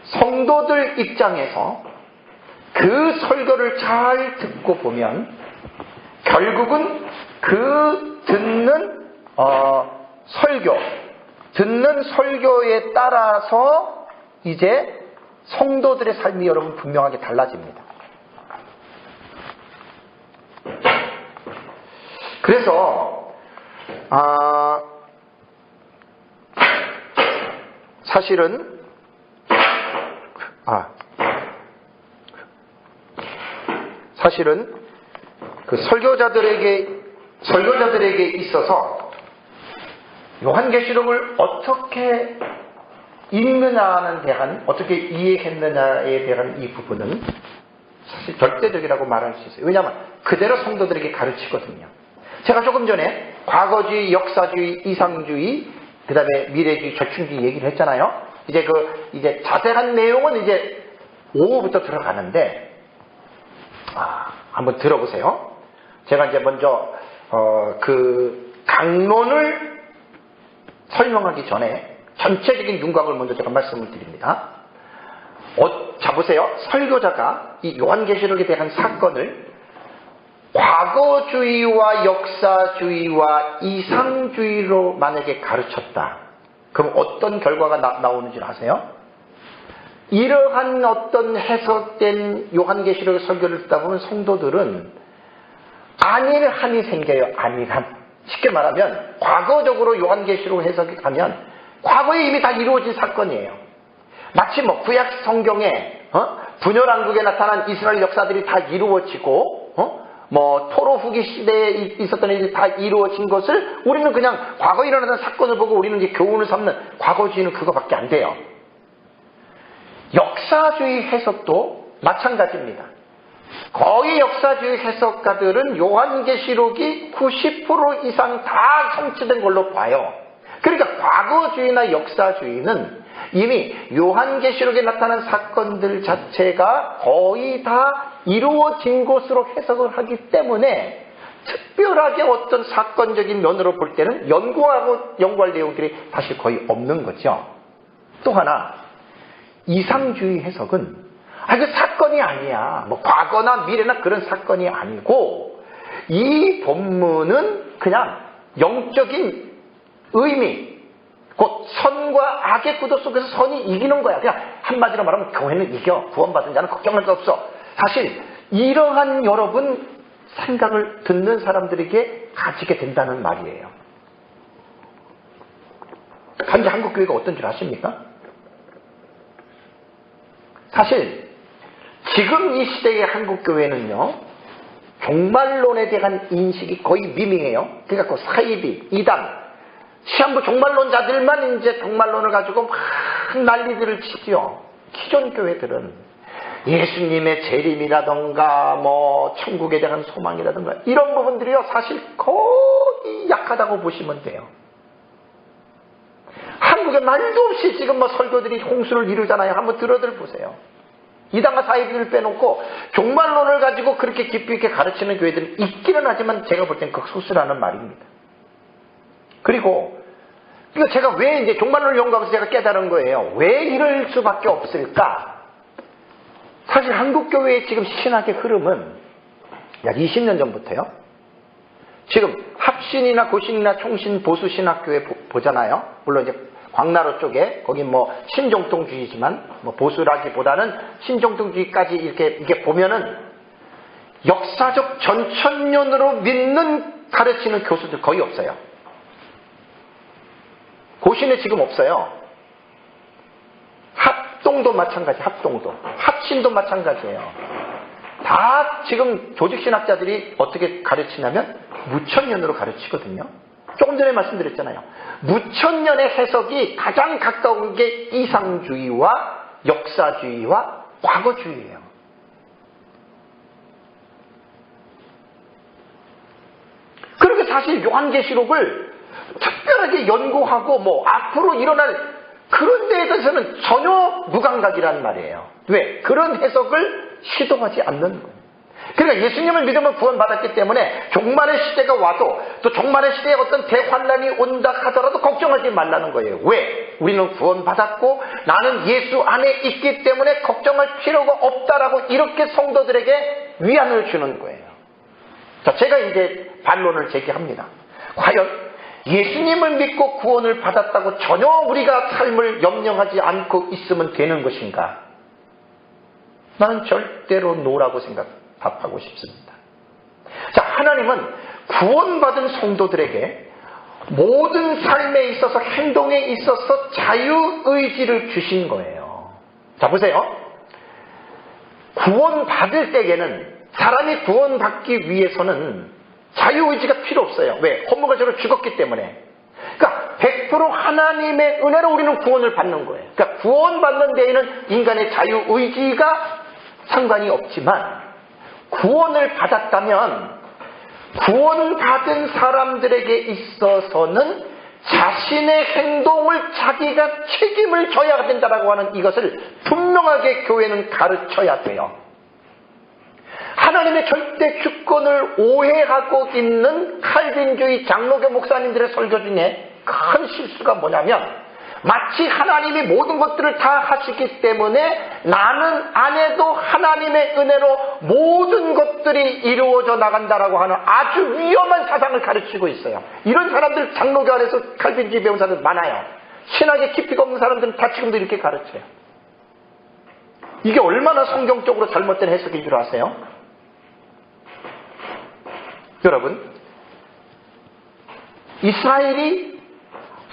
성도들 입장에서 그 설교를 잘 듣고 보면 결국은 그 듣는 설교에 따라서 이제 성도들의 삶이 여러분 분명하게 달라집니다. 그래서 사실은 그 설교자들에게 있어서 요한계시록을 어떻게 읽느냐에 대한, 어떻게 이해했느냐에 대한 이 부분은 사실 절대적이라고 말할 수 있어요. 왜냐하면 그대로 성도들에게 가르치거든요. 제가 조금 전에 과거주의, 역사주의, 이상주의, 그 다음에 미래주의, 절충주의 얘기를 했잖아요. 이제 자세한 내용은 이제 오후부터 들어가는데, 한번 들어보세요. 제가 이제 먼저, 그 강론을 설명하기 전에 전체적인 윤곽을 먼저 제가 말씀을 드립니다. 자, 보세요. 설교자가 이 요한계시록에 대한 사건을 과거주의와 역사주의와 이상주의로 만약에 가르쳤다. 그럼 어떤 결과가 나오는지 아세요? 이러한 어떤 해석된 요한계시록의 설교를 듣다 보면 성도들은 안일함이 생겨요. 안일함. 쉽게 말하면 과거적으로 요한계시록 해석이 가면 과거에 이미 다 이루어진 사건이에요. 마치 구약 성경에 분열왕국에 나타난 이스라엘 역사들이 다 이루어지고 토로 후기 시대에 있었던 일이 다 이루어진 것을 우리는 그냥 과거에 일어나던 사건을 보고 우리는 이제 교훈을 삼는 과거주의는 그거밖에 안 돼요. 역사주의 해석도 마찬가지입니다. 거의 역사주의 해석가들은 요한계시록이 90% 이상 다 성취된 걸로 봐요. 그러니까 과거주의나 역사주의는 이미 요한계시록에 나타난 사건들 자체가 거의 다 이루어진 것으로 해석을 하기 때문에 특별하게 어떤 사건적인 면으로 볼 때는 연구할 내용들이 사실 거의 없는 거죠. 또 하나, 이상주의 해석은 그 사건이 아니야. 과거나 미래나 그런 사건이 아니고 이 본문은 그냥 영적인 의미, 곧 선과 악의 구도 속에서 선이 이기는 거야. 그냥 한마디로 말하면 교회는 이겨. 구원받은 자는 걱정할 거 없어. 사실 이러한 여러분 생각을 듣는 사람들에게 가지게 된다는 말이에요. 현재 한국교회가 어떤 줄 아십니까? 사실 지금 이 시대의 한국교회는요, 종말론에 대한 인식이 거의 미미해요. 그러니까 그 사이비, 이단, 시한부 종말론자들만 이제 종말론을 가지고 막 난리들을 치죠. 기존 교회들은 예수님의 재림이라던가 천국에 대한 소망이라던가 이런 부분들이요 사실 거의 약하다고 보시면 돼요. 한국 한국에 말도 없이 지금 뭐 설교들이 홍수를 이루잖아요. 한번 들어들 보세요. 이단과 사이비를 빼놓고 종말론을 가지고 그렇게 깊이 있게 가르치는 교회들은 있기는 하지만 제가 볼 땐 극소수라는 말입니다. 그리고 이거 제가 왜 이제 종말론을 연구하면서 제가 깨달은 거예요. 왜 이럴 수밖에 없을까? 사실 한국교회의 지금 신학의 흐름은 약 20년 전부터요. 지금 합신이나 고신이나 총신 보수 신학교회 보잖아요. 물론 이제 광나루 쪽에 거기 뭐 신정통주의지만 뭐 보수라기보다는 신정통주의까지 이렇게 보면은 역사적 전천년으로 믿는 가르치는 교수들 거의 없어요. 고신에 지금 없어요. 합동도 마찬가지, 합동도. 합신도 마찬가지예요. 다 지금 조직신학자들이 어떻게 가르치냐면 무천년으로 가르치거든요. 조금 전에 말씀드렸잖아요. 무천년의 해석이 가장 가까운 게 이상주의와 역사주의와 과거주의예요. 그리고 사실 요한계시록을 특별하게 연구하고 뭐 앞으로 일어날 그런 데에 대해서는 전혀 무감각이란 말이에요. 왜? 그런 해석을 시도하지 않는 거예요. 그러니까 예수님을 믿으면 구원받았기 때문에 종말의 시대가 와도 또 종말의 시대에 어떤 대환란이 온다 하더라도 걱정하지 말라는 거예요. 왜? 우리는 구원받았고 나는 예수 안에 있기 때문에 걱정할 필요가 없다라고 이렇게 성도들에게 위안을 주는 거예요. 자, 제가 이제 반론을 제기합니다. 과연 예수님을 믿고 구원을 받았다고 전혀 우리가 삶을 염려하지 않고 있으면 되는 것인가? 나는 절대로 노라고 답하고 싶습니다. 자, 하나님은 구원받은 성도들에게 모든 삶에 있어서 행동에 있어서 자유의지를 주신 거예요. 자, 보세요. 구원받을 때에는 사람이 구원받기 위해서는 자유의지가 필요 없어요. 왜? 헌물과제로 죽었기 때문에. 그러니까 100% 하나님의 은혜로 우리는 구원을 받는 거예요. 그러니까 구원받는 데에는 인간의 자유의지가 상관이 없지만 구원을 받았다면 구원받은 사람들에게 있어서는 자신의 행동을 자기가 책임을 져야 된다라고 하는 이것을 분명하게 교회는 가르쳐야 돼요. 하나님의 절대 주권을 오해하고 있는 칼빈주의 장로교 목사님들의 설교 중에 큰 실수가 뭐냐면 마치 하나님이 모든 것들을 다 하시기 때문에 나는 안 해도 하나님의 은혜로 모든 것들이 이루어져 나간다라고 하는 아주 위험한 사상을 가르치고 있어요. 이런 사람들 장로교 안에서 칼빈주의 배운 사람들 많아요. 신학에 깊이가 없는 사람들은 다 지금도 이렇게 가르쳐요. 이게 얼마나 성경적으로 잘못된 해석인 줄 아세요? 여러분, 이스라엘이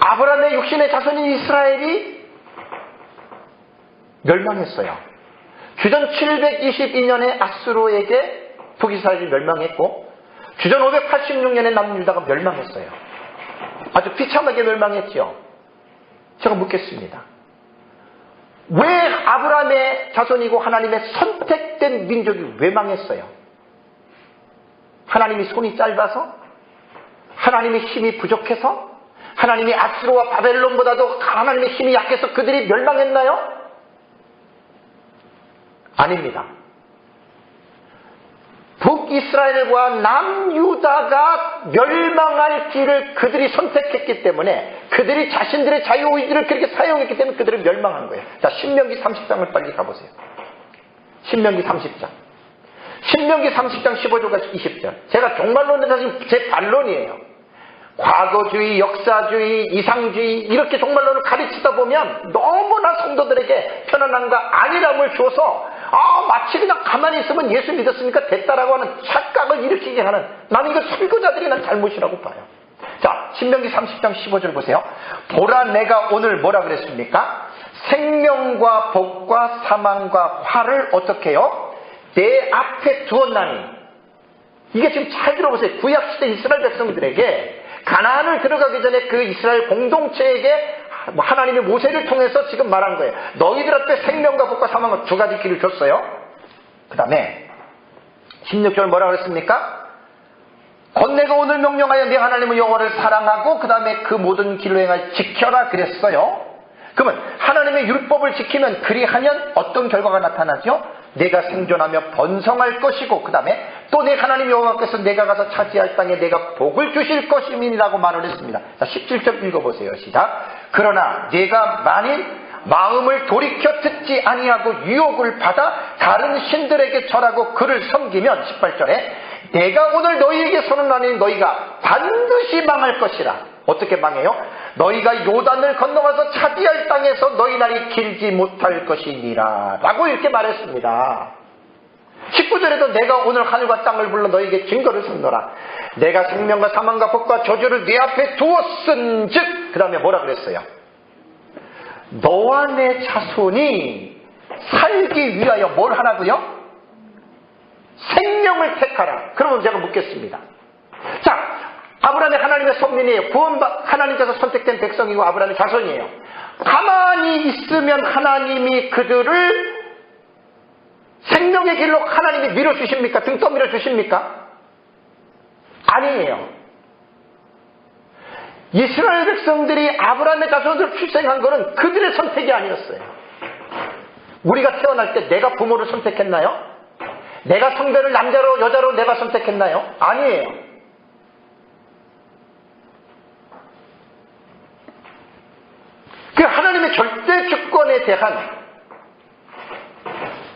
아브라함의 육신의 자손인 이스라엘이 멸망했어요. 주전 722년에 아수르에게 북이스라엘이 멸망했고 주전 586년에 남유다가 멸망했어요. 아주 비참하게 멸망했죠. 제가 묻겠습니다. 왜 아브라함의 자손이고 하나님의 선택된 민족이 왜 망했어요? 하나님이 손이 짧아서? 하나님의 힘이 부족해서? 하나님이 아수르와 바벨론보다도 하나님의 힘이 약해서 그들이 멸망했나요? 아닙니다. 북이스라엘과 남유다가 멸망할 길을 그들이 선택했기 때문에 그들이 자신들의 자유의지를 그렇게 사용했기 때문에 그들은 멸망한 거예요. 자, 신명기 30장을 빨리 가보세요. 신명기 30장. 신명기 30장 15절과 20절. 제가 종말론에 사실 제 반론이에요. 과거주의, 역사주의, 이상주의 이렇게 종말론을 가르치다 보면 너무나 성도들에게 편안함과 안일함을 줘서 마치 그냥 가만히 있으면 예수 믿었으니까 됐다라고 하는 착각을 일으키게 하는, 나는 이거 설교자들이 난 잘못이라고 봐요. 자, 신명기 30장 15절 보세요. 보라, 내가 오늘 뭐라 그랬습니까? 생명과 복과 사망과 화를 어떻게 해요? 내 앞에 두었나니. 이게 지금 잘 들어보세요. 구약시대 이스라엘 백성들에게 가나안을 들어가기 전에 그 이스라엘 공동체에게 하나님이 모세를 통해서 지금 말한 거예요. 너희들 앞에 생명과 복과 사망과 두 가지 길을 줬어요. 그 다음에 16절 뭐라 그랬습니까? 곧 내가 오늘 명령하여 네 하나님의 여호와를 사랑하고 그 다음에 그 모든 길로 행하여 지켜라 그랬어요. 그러면 하나님의 율법을 지키면 그리하면 어떤 결과가 나타나죠? 내가 생존하며 번성할 것이고 그 다음에 또 내 하나님 여호와께서 내가 가서 차지할 땅에 내가 복을 주실 것임이라고 말을 했습니다. 자, 17절 읽어보세요. 시작. 그러나 내가 만일 마음을 돌이켜 듣지 아니하고 유혹을 받아 다른 신들에게 절하고 그를 섬기면 18절에 내가 오늘 너희에게 선언하니 너희가 반드시 망할 것이라. 어떻게 망해요? 너희가 요단을 건너가서 차지할 땅에서 너희 날이 길지 못할 것이니라 라고 이렇게 말했습니다. 19절에도 내가 오늘 하늘과 땅을 불러 너희에게 증거를 삼노라. 내가 생명과 사망과 복과 저주를 네 앞에 두었은즉 그 다음에 뭐라 그랬어요? 너와 내 자손이 살기 위하여 뭘 하라고요? 생명을 택하라. 그러면 제가 묻겠습니다. 자, 아브라함이 하나님의 선민이에요. 하나님께서 선택된 백성이고 아브라함의 자손이에요. 가만히 있으면 하나님이 그들을 생명의 길로 하나님이 밀어주십니까? 등 떠밀어 주십니까? 아니에요. 이스라엘 백성들이 아브라함의 자손을 출생한 것은 그들의 선택이 아니었어요. 우리가 태어날 때 내가 부모를 선택했나요? 내가 성별을 남자로 여자로 내가 선택했나요? 아니에요. 그 하나님의 절대 주권에 대한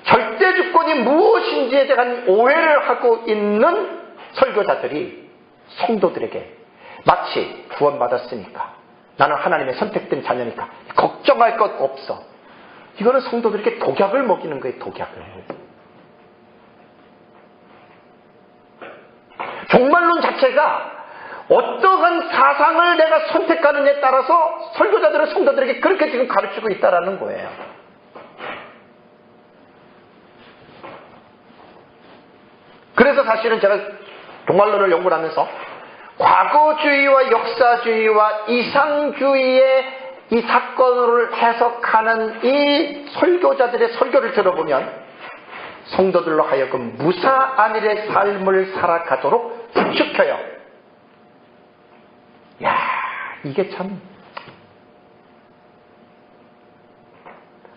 절대 주권이 무엇인지에 대한 오해를 하고 있는 설교자들이 성도들에게 마치 구원받았으니까 나는 하나님의 선택된 자녀니까 걱정할 것 없어. 이거는 성도들에게 독약을 먹이는 거예요. 독약을. 종말론 자체가 어떠한 사상을 내가 선택하느냐에 따라서 설교자들은 성도들에게 그렇게 지금 가르치고 있다는 거예요. 그래서 사실은 제가 종말론을 연구를 하면서 과거주의와 역사주의와 이상주의의 이 사건을 해석하는 이 설교자들의 설교를 들어보면 성도들로 하여금 무사안일의 삶을 살아가도록 부추겨요. 야, 이게 참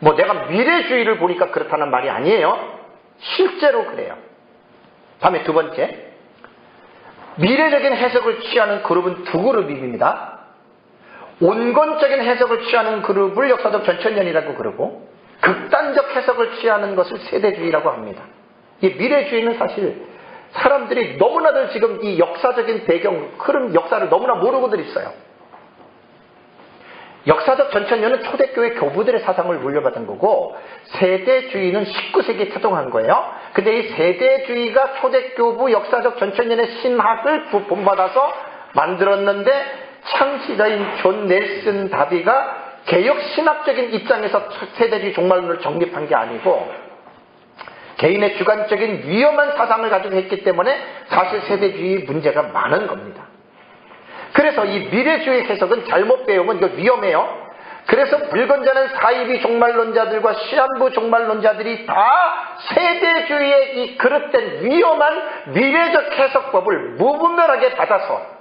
내가 미래주의를 보니까 그렇다는 말이 아니에요. 실제로 그래요. 다음에 두 번째, 미래적인 해석을 취하는 그룹은 두 그룹입니다. 온건적인 해석을 취하는 그룹을 역사적 전천년이라고 그러고 극단적 해석을 취하는 것을 세대주의라고 합니다. 이 미래주의는 사실 사람들이 너무나들 지금 이 역사적인 배경, 흐름, 역사를 너무나 모르고들 있어요. 역사적 전천년은 초대교회 교부들의 사상을 물려받은 거고 세대주의는 19세기에 태동한 거예요. 근데 이 세대주의가 초대교부 역사적 전천년의 신학을 본받아서 만들었는데 창시자인 존 넬슨 다비가 개혁 신학적인 입장에서 세대주의 종말론을 정립한 게 아니고 개인의 주관적인 위험한 사상을 가지고 했기 때문에 사실 세대주의 문제가 많은 겁니다. 그래서 이 미래주의 해석은 잘못 배우면 이거 위험해요. 그래서 불건전한 사이비 종말론자들과 시한부 종말론자들이 다 세대주의의 이 그릇된 위험한 미래적 해석법을 무분별하게 받아서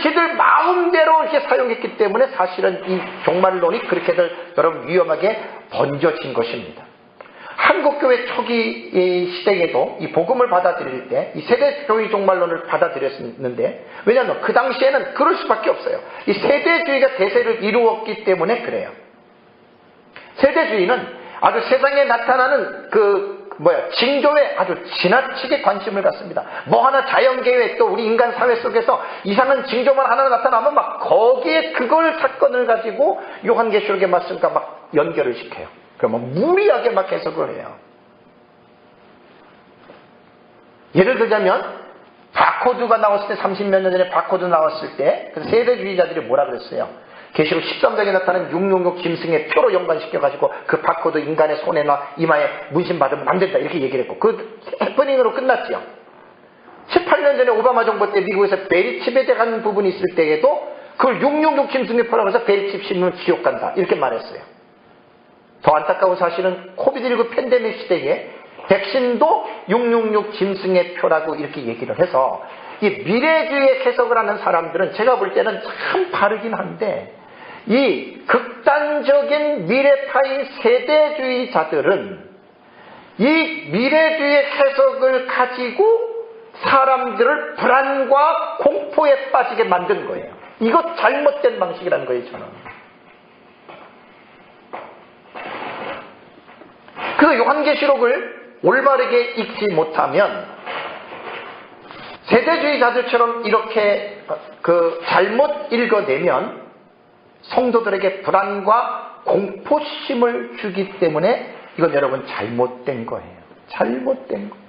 지들 마음대로 이렇게 사용했기 때문에 사실은 이 종말론이 그렇게들 여러분 위험하게 번져진 것입니다. 한국교회 초기 시대에도 이 복음을 받아들일 때 이 세대주의 종말론을 받아들였는데 왜냐하면 그 당시에는 그럴 수밖에 없어요. 이 세대주의가 대세를 이루었기 때문에 그래요. 세대주의는 아주 세상에 나타나는 징조에 아주 지나치게 관심을 갖습니다. 하나 자연계획 또 우리 인간 사회 속에서 이상한 징조만 하나 나타나면 막 거기에 그걸 사건을 가지고 요한계시록의 말씀과 막 연결을 시켜요. 그러면 무리하게 막 해석을 해요. 예를 들자면 바코드가 나왔을 때 30몇 년 전에 바코드 나왔을 때 그 세대주의자들이 뭐라 그랬어요? 계시록 13장에 나타나는 666 짐승의 표로 연관시켜가지고 그 바코드 인간의 손에나 이마에 문신받으면 안 된다 이렇게 얘기를 했고 그 해프닝으로 끝났죠. 18년 전에 오바마 정부 때 미국에서 베리칩에 대한 부분이 있을 때에도 그걸 666 짐승의 표라고 해서 베리칩 씹으면 지옥 간다 이렇게 말했어요. 더 안타까운 사실은 코비드19 팬데믹 시대에 백신도 666 짐승의 표라고 이렇게 얘기를 해서 이 미래주의 해석을 하는 사람들은 제가 볼 때는 참 바르긴 한데 이 극단적인 미래파의 세대주의자들은 이 미래주의 해석을 가지고 사람들을 불안과 공포에 빠지게 만든 거예요. 이거 잘못된 방식이라는 거예요, 저는. 그 요한계시록을 올바르게 읽지 못하면 세대주의자들처럼 이렇게 잘못 읽어내면 성도들에게 불안과 공포심을 주기 때문에 이건 여러분 잘못된 거예요. 잘못된 거예요.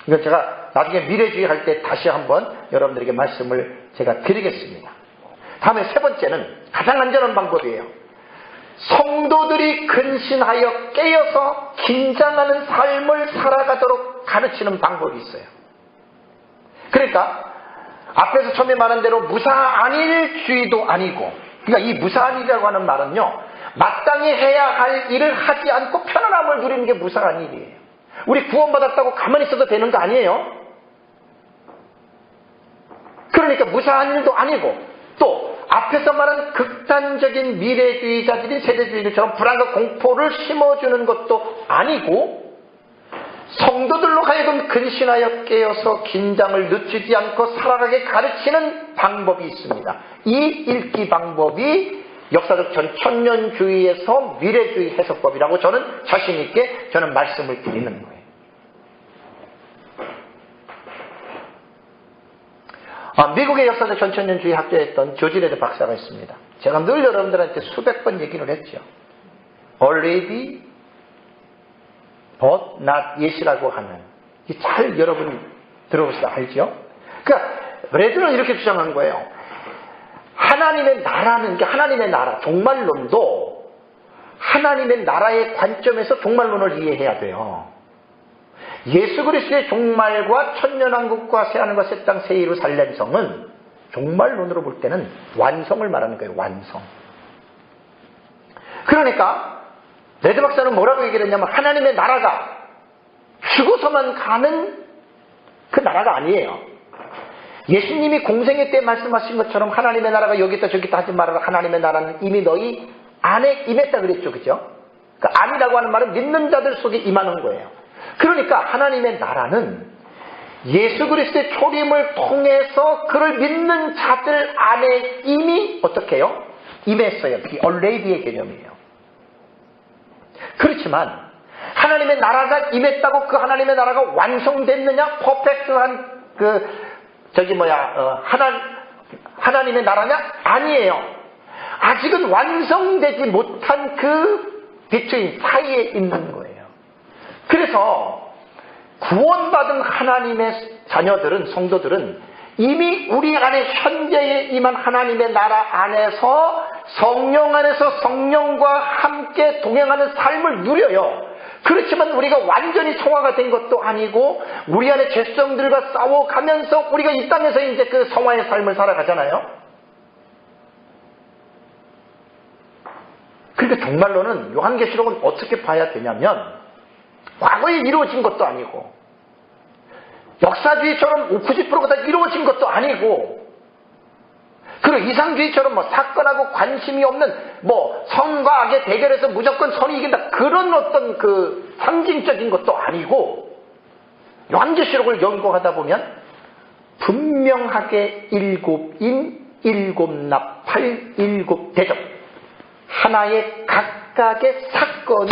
이건 제가 나중에 미래주의 할 때 다시 한번 여러분들에게 말씀을 제가 드리겠습니다. 다음에 세 번째는 가장 안전한 방법이에요. 성도들이 근신하여 깨어서 긴장하는 삶을 살아가도록 가르치는 방법이 있어요. 그러니까 앞에서 처음에 말한 대로 무사안일주의도 아니고, 그러니까 이 무사안일이라고 하는 말은요, 마땅히 해야 할 일을 하지 않고 편안함을 누리는 게 무사안일이에요. 우리 구원받았다고 가만히 있어도 되는 거 아니에요? 그러니까 무사한 일도 아니고, 또 앞에서 말한 극단적인 미래주의자들인 세대주의들처럼 불안과 공포를 심어주는 것도 아니고, 성도들로 하여금 근신하여 깨어서 긴장을 늦추지 않고 살아가게 가르치는 방법이 있습니다. 이 읽기 방법이 역사적 전천년주의에서 미래주의 해석법이라고 저는 자신 있게 저는 말씀을 드리는 거예요. 미국의 역사적 전천년주의 학자였던 조지 레드 박사가 있습니다. 제가 늘 여러분들한테 수백 번 얘기를 했죠. Already but not yet이라고 하는, 잘 여러분 들어보시다 알죠? 그러니까 레드는 이렇게 주장한 거예요. 하나님의 나라는 게 하나님의 나라, 종말론도 하나님의 나라의 관점에서 종말론을 이해해야 돼요. 예수 그리스도의 종말과 천년왕국과 새하늘과 새 땅 새 예루살렘성은 종말론으로 볼 때는 완성을 말하는 거예요. 완성. 그러니까 레드 박사는 뭐라고 얘기를 했냐면 하나님의 나라가 죽어서만 가는 그 나라가 아니에요. 예수님이 공생애 때 말씀하신 것처럼 하나님의 나라가 여기 있다 저기 있다 하지 말아라. 하나님의 나라는 이미 너희 안에 임했다 그랬죠. 그죠? 그 안이라고 하는 말은 믿는 자들 속에 임하는 거예요. 그러니까 하나님의 나라는 예수 그리스도의 초림을 통해서 그를 믿는 자들 안에 이미 어떻게 해요? 임했어요. 그게 already의 개념이에요. 그렇지만 하나님의 나라가 임했다고 그 하나님의 나라가 완성됐느냐? 퍼펙트한 하나님의 나라냐? 아니에요. 아직은 완성되지 못한 그 비트윈 사이에 있는 거예요. 그래서 구원받은 하나님의 자녀들은, 성도들은 이미 우리 안에 현재에 임한 하나님의 나라 안에서 성령 안에서 성령과 함께 동행하는 삶을 누려요. 그렇지만 우리가 완전히 성화가 된 것도 아니고 우리 안에 죄성들과 싸워가면서 우리가 이 땅에서 이제 그 성화의 삶을 살아가잖아요. 그러니까 종말로는 요한계시록은 어떻게 봐야 되냐면 과거에 이루어진 것도 아니고 역사주의처럼 90%가 다 이루어진 것도 아니고 그리고 이상주의처럼 사건하고 관심이 없는 선과 악의 대결에서 무조건 선이 이긴다 그런 어떤 그 상징적인 것도 아니고 요한계시록을 연구하다 보면 분명하게 7인 7나팔 7대접 하나의 각각의 사건이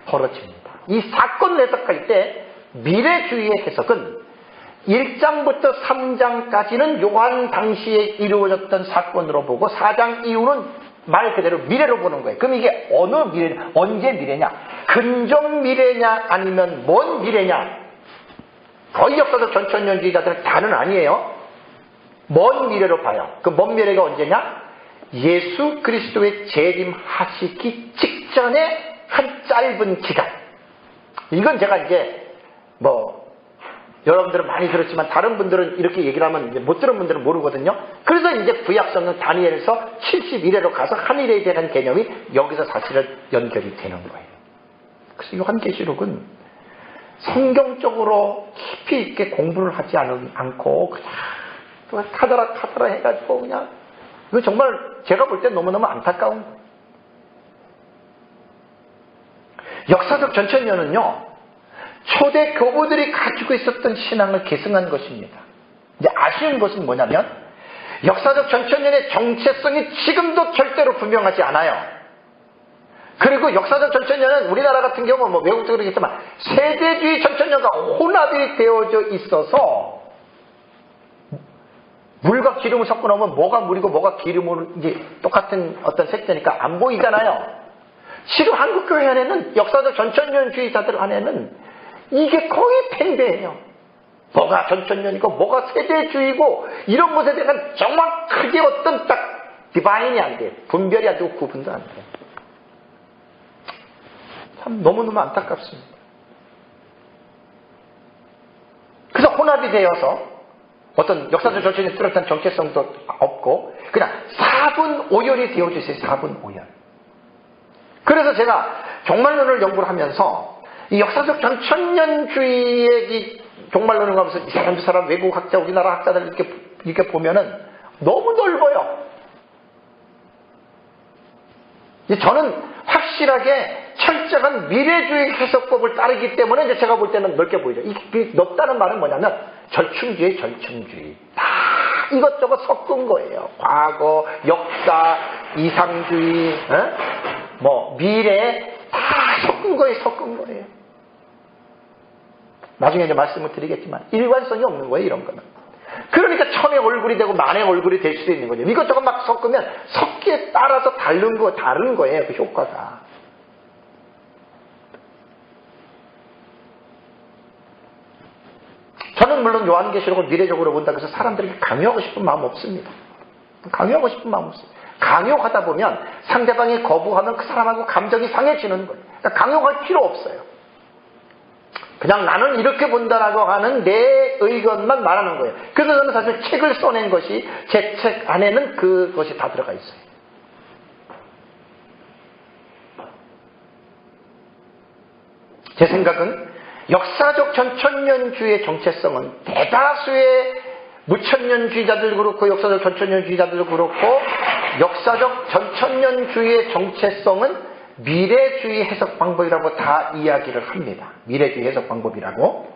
벌어집니다. 이 사건을 해석할 때 미래주의의 해석은 1장부터 3장까지는 요한 당시에 이루어졌던 사건으로 보고 4장 이후는 말 그대로 미래로 보는 거예요. 그럼 이게 어느 미래냐? 언제 미래냐? 근접 미래냐? 아니면 먼 미래냐? 거의 역사적 전천년주의자들은 다는 아니에요. 먼 미래로 봐요. 그 먼 미래가 언제냐? 예수 그리스도의 재림하시기 직전에 한 짧은 기간. 이건 제가 이제 여러분들은 많이 들었지만 다른 분들은 이렇게 얘기를 하면 이제 못 들은 분들은 모르거든요. 그래서 이제 구약성경 다니엘에서 71회로 가서 한일에 대한 개념이 여기서 사실은 연결이 되는 거예요. 그래서 요한계시록은 성경적으로 깊이 있게 공부를 하지 않고 그냥 타다라 해가지고 그냥 이거 정말 제가 볼 때 너무너무 안타까운 거예요. 역사적 전천년은요, 초대 교부들이 가지고 있었던 신앙을 계승한 것입니다. 이제 아쉬운 것은 뭐냐면 역사적 전천년의 정체성이 지금도 절대로 분명하지 않아요. 그리고 역사적 전천년은 우리나라 같은 경우 뭐 외국도 그러겠지만 세대주의 전천년과 혼합이 되어져 있어서 물과 기름을 섞어 놓으면 뭐가 물이고 뭐가 기름으로 이제 똑같은 어떤 색채니까 안 보이잖아요. 지금 한국교회 안에는 역사적 전천년주의자들 안에는 이게 거의 팽배해요. 뭐가 전천년이고 뭐가 세대주의고 이런 것에 대한 정확하게 어떤 딱 디바인이 안 돼요. 분별이 안 되고 구분도 안 돼요. 참 너무너무 안타깝습니다. 그래서 혼합이 되어서 어떤 역사적 전천년이 뚜렷한 정체성도 없고 그냥 4분 5열이 되어져 있어요. 4분 5열. 그래서 제가 종말론을 연구를 하면서 이 역사적 전천년주의의 이 종말론을 하면서 이 사람 저 사람 외국 학자 우리나라 학자들 이렇게 보면은 너무 넓어요. 저는 확실하게 철저한 미래주의 해석법을 따르기 때문에 이제 제가 볼 때는 넓게 보이죠. 이 넓다는 말은 뭐냐면 절충주의, 절충주의. 다 이것저것 섞은 거예요. 과거, 역사, 이상주의, 뭐 미래 다 섞은 거예요. 나중에 이제 말씀을 드리겠지만 일관성이 없는 거예요, 이런 거는. 그러니까 천의 얼굴이 되고 만의 얼굴이 될 수도 있는 거죠. 이것저것 막 섞으면 섞기에 따라서 다른 거예요, 그 효과가. 저는 물론 요한계시록을 미래적으로 본다고 해서 사람들에게 강요하고 싶은 마음 없습니다. 강요하다 보면 상대방이 거부하면 그 사람하고 감정이 상해지는 거예요. 그러니까 강요할 필요 없어요. 그냥 나는 이렇게 본다라고 하는 내 의견만 말하는 거예요. 그래서 저는 사실 책을 써낸 것이 제 책 안에는 그것이 다 들어가 있어요. 제 생각은 역사적 전천년주의의 정체성은 대다수의 무천년주의자들도 그렇고 역사적 전천년주의자들도 그렇고 역사적 전천년주의의 정체성은 미래주의 해석 방법이라고 다 이야기를 합니다. 미래주의 해석 방법이라고.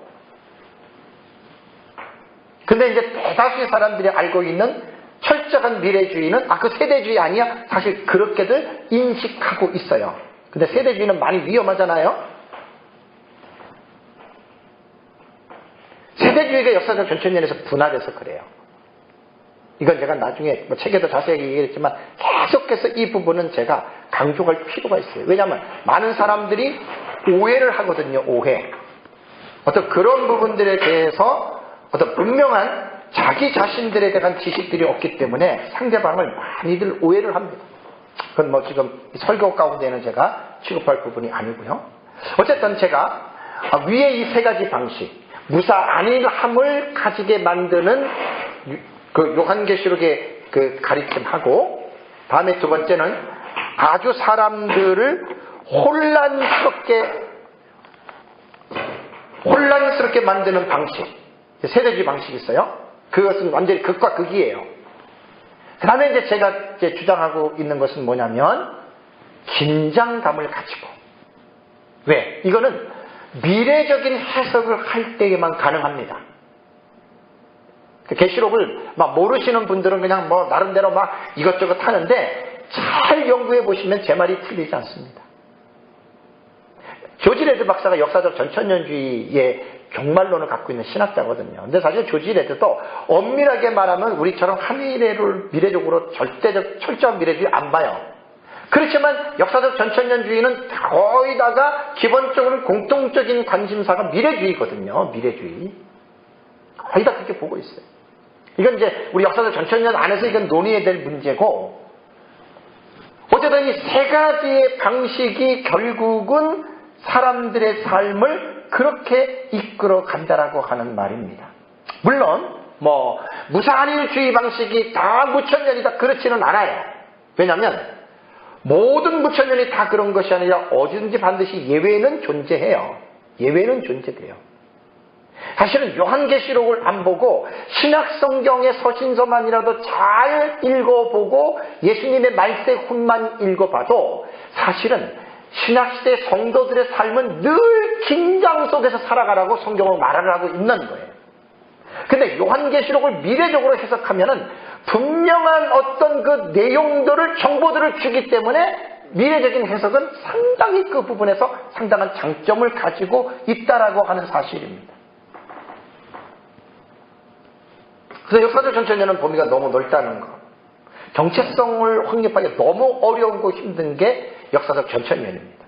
근데 이제 대다수의 사람들이 알고 있는 철저한 미래주의는 그 세대주의 아니야? 사실 그렇게들 인식하고 있어요. 근데 세대주의는 많이 위험하잖아요. 세대주의가 역사적 전천년에서 분화돼서 그래요. 이건 제가 나중에 책에도 자세하게 얘기했지만 계속해서 이 부분은 제가 강조할 필요가 있어요. 왜냐하면 많은 사람들이 오해를 하거든요. 오해. 어떤 그런 부분들에 대해서 어떤 분명한 자기 자신들에 대한 지식들이 없기 때문에 상대방을 많이들 오해를 합니다. 그건 뭐 지금 설교 가운데는 제가 취급할 부분이 아니고요. 어쨌든 제가 위에 이 세 가지 방식, 무사 안일함을 가지게 만드는 그 요한계시록의 그 가르침하고, 다음에 두 번째는 아주 사람들을 혼란스럽게 만드는 방식, 세대주의 방식이 있어요. 그것은 완전히 극과 극이에요. 그 다음에 이제 제가 이제 주장하고 있는 것은 뭐냐면 긴장감을 가지고. 왜? 이거는 미래적인 해석을 할 때에만 가능합니다. 계시록을 막 모르시는 분들은 그냥 뭐 나름대로 막 이것저것 하는데 잘 연구해 보시면 제 말이 틀리지 않습니다. 조지 레드 박사가 역사적 전천년주의의 종말론을 갖고 있는 신학자거든요. 근데 사실 조지 레드도 엄밀하게 말하면 우리처럼 한미래를 미래적으로 철저한 미래주의 안 봐요. 그렇지만 역사적 전천년주의는 거의 다가 기본적으로 공통적인 관심사가 미래주의거든요. 미래주의. 거의 다 그렇게 보고 있어요. 이건 이제 우리 역사적 전천년 안에서 이건 논의해야 될 문제고, 어쨌든 이 세 가지의 방식이 결국은 사람들의 삶을 그렇게 이끌어 간다라고 하는 말입니다. 물론 뭐 무사안일주의 방식이 다 무천년이다 그렇지는 않아요. 왜냐하면 모든 무천년이 다 그런 것이 아니라 어디든지 반드시 예외는 존재해요. 예외는 존재돼요. 사실은 요한계시록을 안 보고 신약성경의 서신서만이라도 잘 읽어보고 예수님의 말세훈만 읽어봐도 사실은 신약시대 성도들의 삶은 늘 긴장 속에서 살아가라고 성경은 말을 하고 있는 거예요. 근데 요한계시록을 미래적으로 해석하면은 분명한 어떤 그 내용들을, 정보들을 주기 때문에 미래적인 해석은 상당히 그 부분에서 상당한 장점을 가지고 있다라고 하는 사실입니다. 그래서 역사적 전체는 범위가 너무 넓다는 거. 정체성을 확립하기 너무 어려운 힘든 게 역사적 전천년입니다.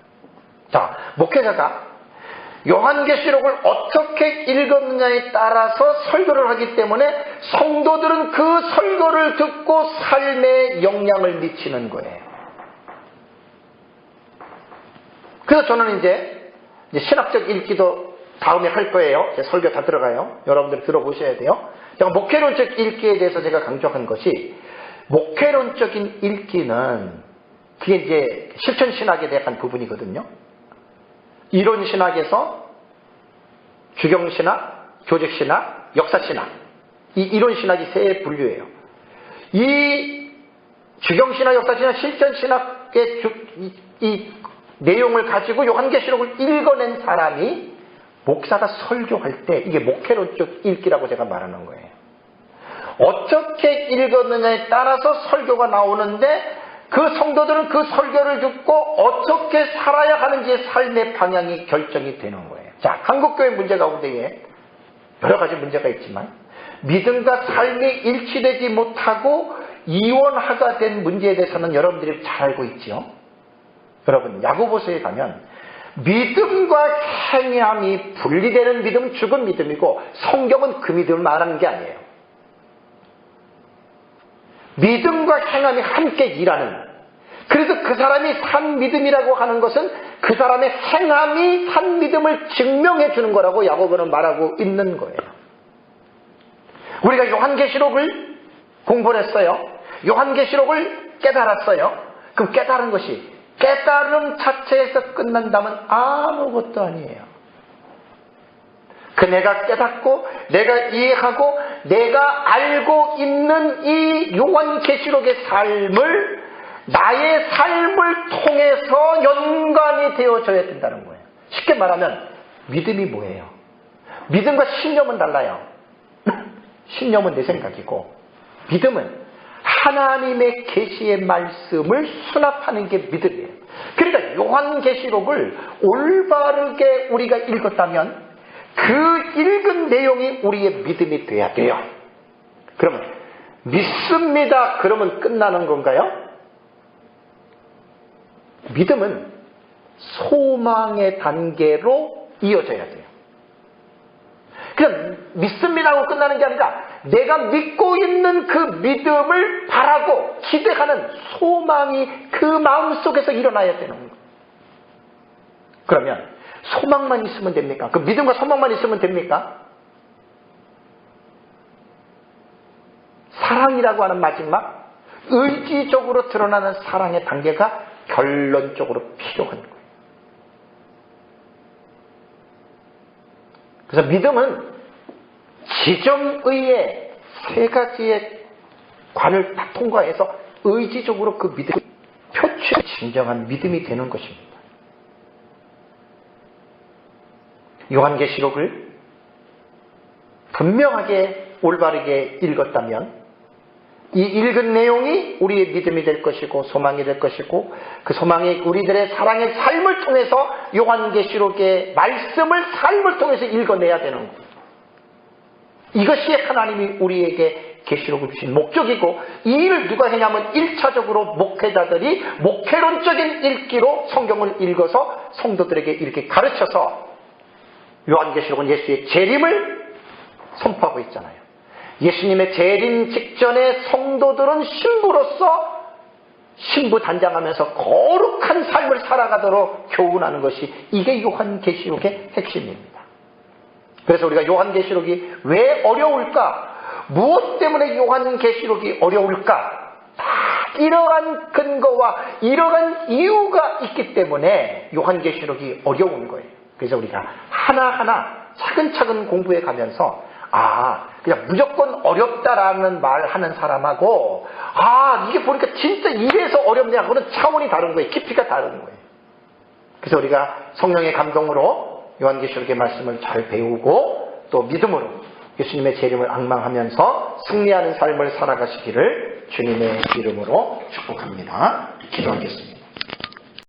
자, 목회자가 요한계시록을 어떻게 읽었느냐에 따라서 설교를 하기 때문에 성도들은 그 설교를 듣고 삶에 영향을 미치는 거예요. 그래서 저는 이제 신학적 읽기도 다음에 할 거예요. 제 설교 다 들어가요. 여러분들 들어보셔야 돼요. 제가 목회론적 읽기에 대해서 제가 강조한 것이, 목회론적인 읽기는 그게 이제 실천신학에 대한 부분이거든요. 이론신학에서 주경신학, 교직신학, 역사신학, 이 이론신학이 세 분류예요. 이 주경신학, 역사신학, 실천신학의 이 내용을 가지고 요한계시록을 읽어낸 사람이 목사가 설교할 때 이게 목회론적 읽기라고 제가 말하는 거예요. 어떻게 읽었느냐에 따라서 설교가 나오는데 그 성도들은 그 설교를 듣고 어떻게 살아야 하는지의 삶의 방향이 결정이 되는 거예요. 자, 한국교회 문제 가운데에 여러 가지 문제가 있지만 믿음과 삶이 일치되지 못하고 이원화가 된 문제에 대해서는 여러분들이 잘 알고 있죠. 여러분, 야고보서에 가면 믿음과 행함이 분리되는 믿음은 죽은 믿음이고 성경은 그 믿음을 말하는 게 아니에요. 믿음과 행함이 함께 일하는, 그래서 그 사람이 산 믿음이라고 하는 것은 그 사람의 행함이 산 믿음을 증명해 주는 거라고 야고보는 말하고 있는 거예요. 우리가 요한계시록을 공부를 했어요. 요한계시록을 깨달았어요. 그럼 깨달은 것이 깨달음 자체에서 끝난다면 아무것도 아니에요. 그 내가 깨닫고 내가 이해하고 내가 알고 있는 이 요한계시록의 삶을 나의 삶을 통해서 연관이 되어져야 된다는 거예요. 쉽게 말하면 믿음이 뭐예요? 믿음과 신념은 달라요. 신념은 내 생각이고 믿음은 하나님의 계시의 말씀을 수납하는 게 믿음이에요. 그러니까 요한계시록을 올바르게 우리가 읽었다면 그 읽은 내용이 우리의 믿음이 돼야 돼요. 그러면 믿습니다. 그러면 끝나는 건가요? 믿음은 소망의 단계로 이어져야 돼요. 그냥 믿습니다고 끝나는 게 아니라 내가 믿고 있는 그 믿음을 바라고 기대하는 소망이 그 마음속에서 일어나야 되는 거예요. 그러면 소망만 있으면 됩니까? 그 믿음과 소망만 있으면 됩니까? 사랑이라고 하는 마지막 의지적으로 드러나는 사랑의 단계가 결론적으로 필요한 거예요. 그래서 믿음은 지정의의 세 가지의 관을 다 통과해서 의지적으로 그 믿음이 표출이 진정한 믿음이 되는 것입니다. 요한계시록을 분명하게 올바르게 읽었다면 이 읽은 내용이 우리의 믿음이 될 것이고 소망이 될 것이고 그 소망이 우리들의 사랑의 삶을 통해서 요한계시록의 말씀을 삶을 통해서 읽어내야 되는 거예요. 이것이 하나님이 우리에게 계시록을 주신 목적이고 이 일을 누가 했냐면 1차적으로 목회자들이 목회론적인 읽기로 성경을 읽어서 성도들에게 이렇게 가르쳐서 요한계시록은 예수의 재림을 선포하고 있잖아요. 예수님의 재림 직전에 성도들은 신부로서 신부 단장하면서 거룩한 삶을 살아가도록 교훈하는 것이 이게 요한계시록의 핵심입니다. 그래서 우리가 요한계시록이 왜 어려울까? 무엇 때문에 요한계시록이 어려울까? 다 이러한 근거와 이러한 이유가 있기 때문에 요한계시록이 어려운 거예요. 그래서 우리가 하나하나 차근차근 공부해 가면서 그냥 무조건 어렵다라는 말 하는 사람하고 이게 보니까 진짜 이래서 어렵냐고는 차원이 다른 거예요. 깊이가 다른 거예요. 그래서 우리가 성령의 감동으로 요한계시록의 말씀을 잘 배우고 또 믿음으로 예수님의 재림을 앙망하면서 승리하는 삶을 살아가시기를 주님의 이름으로 축복합니다. 기도하겠습니다.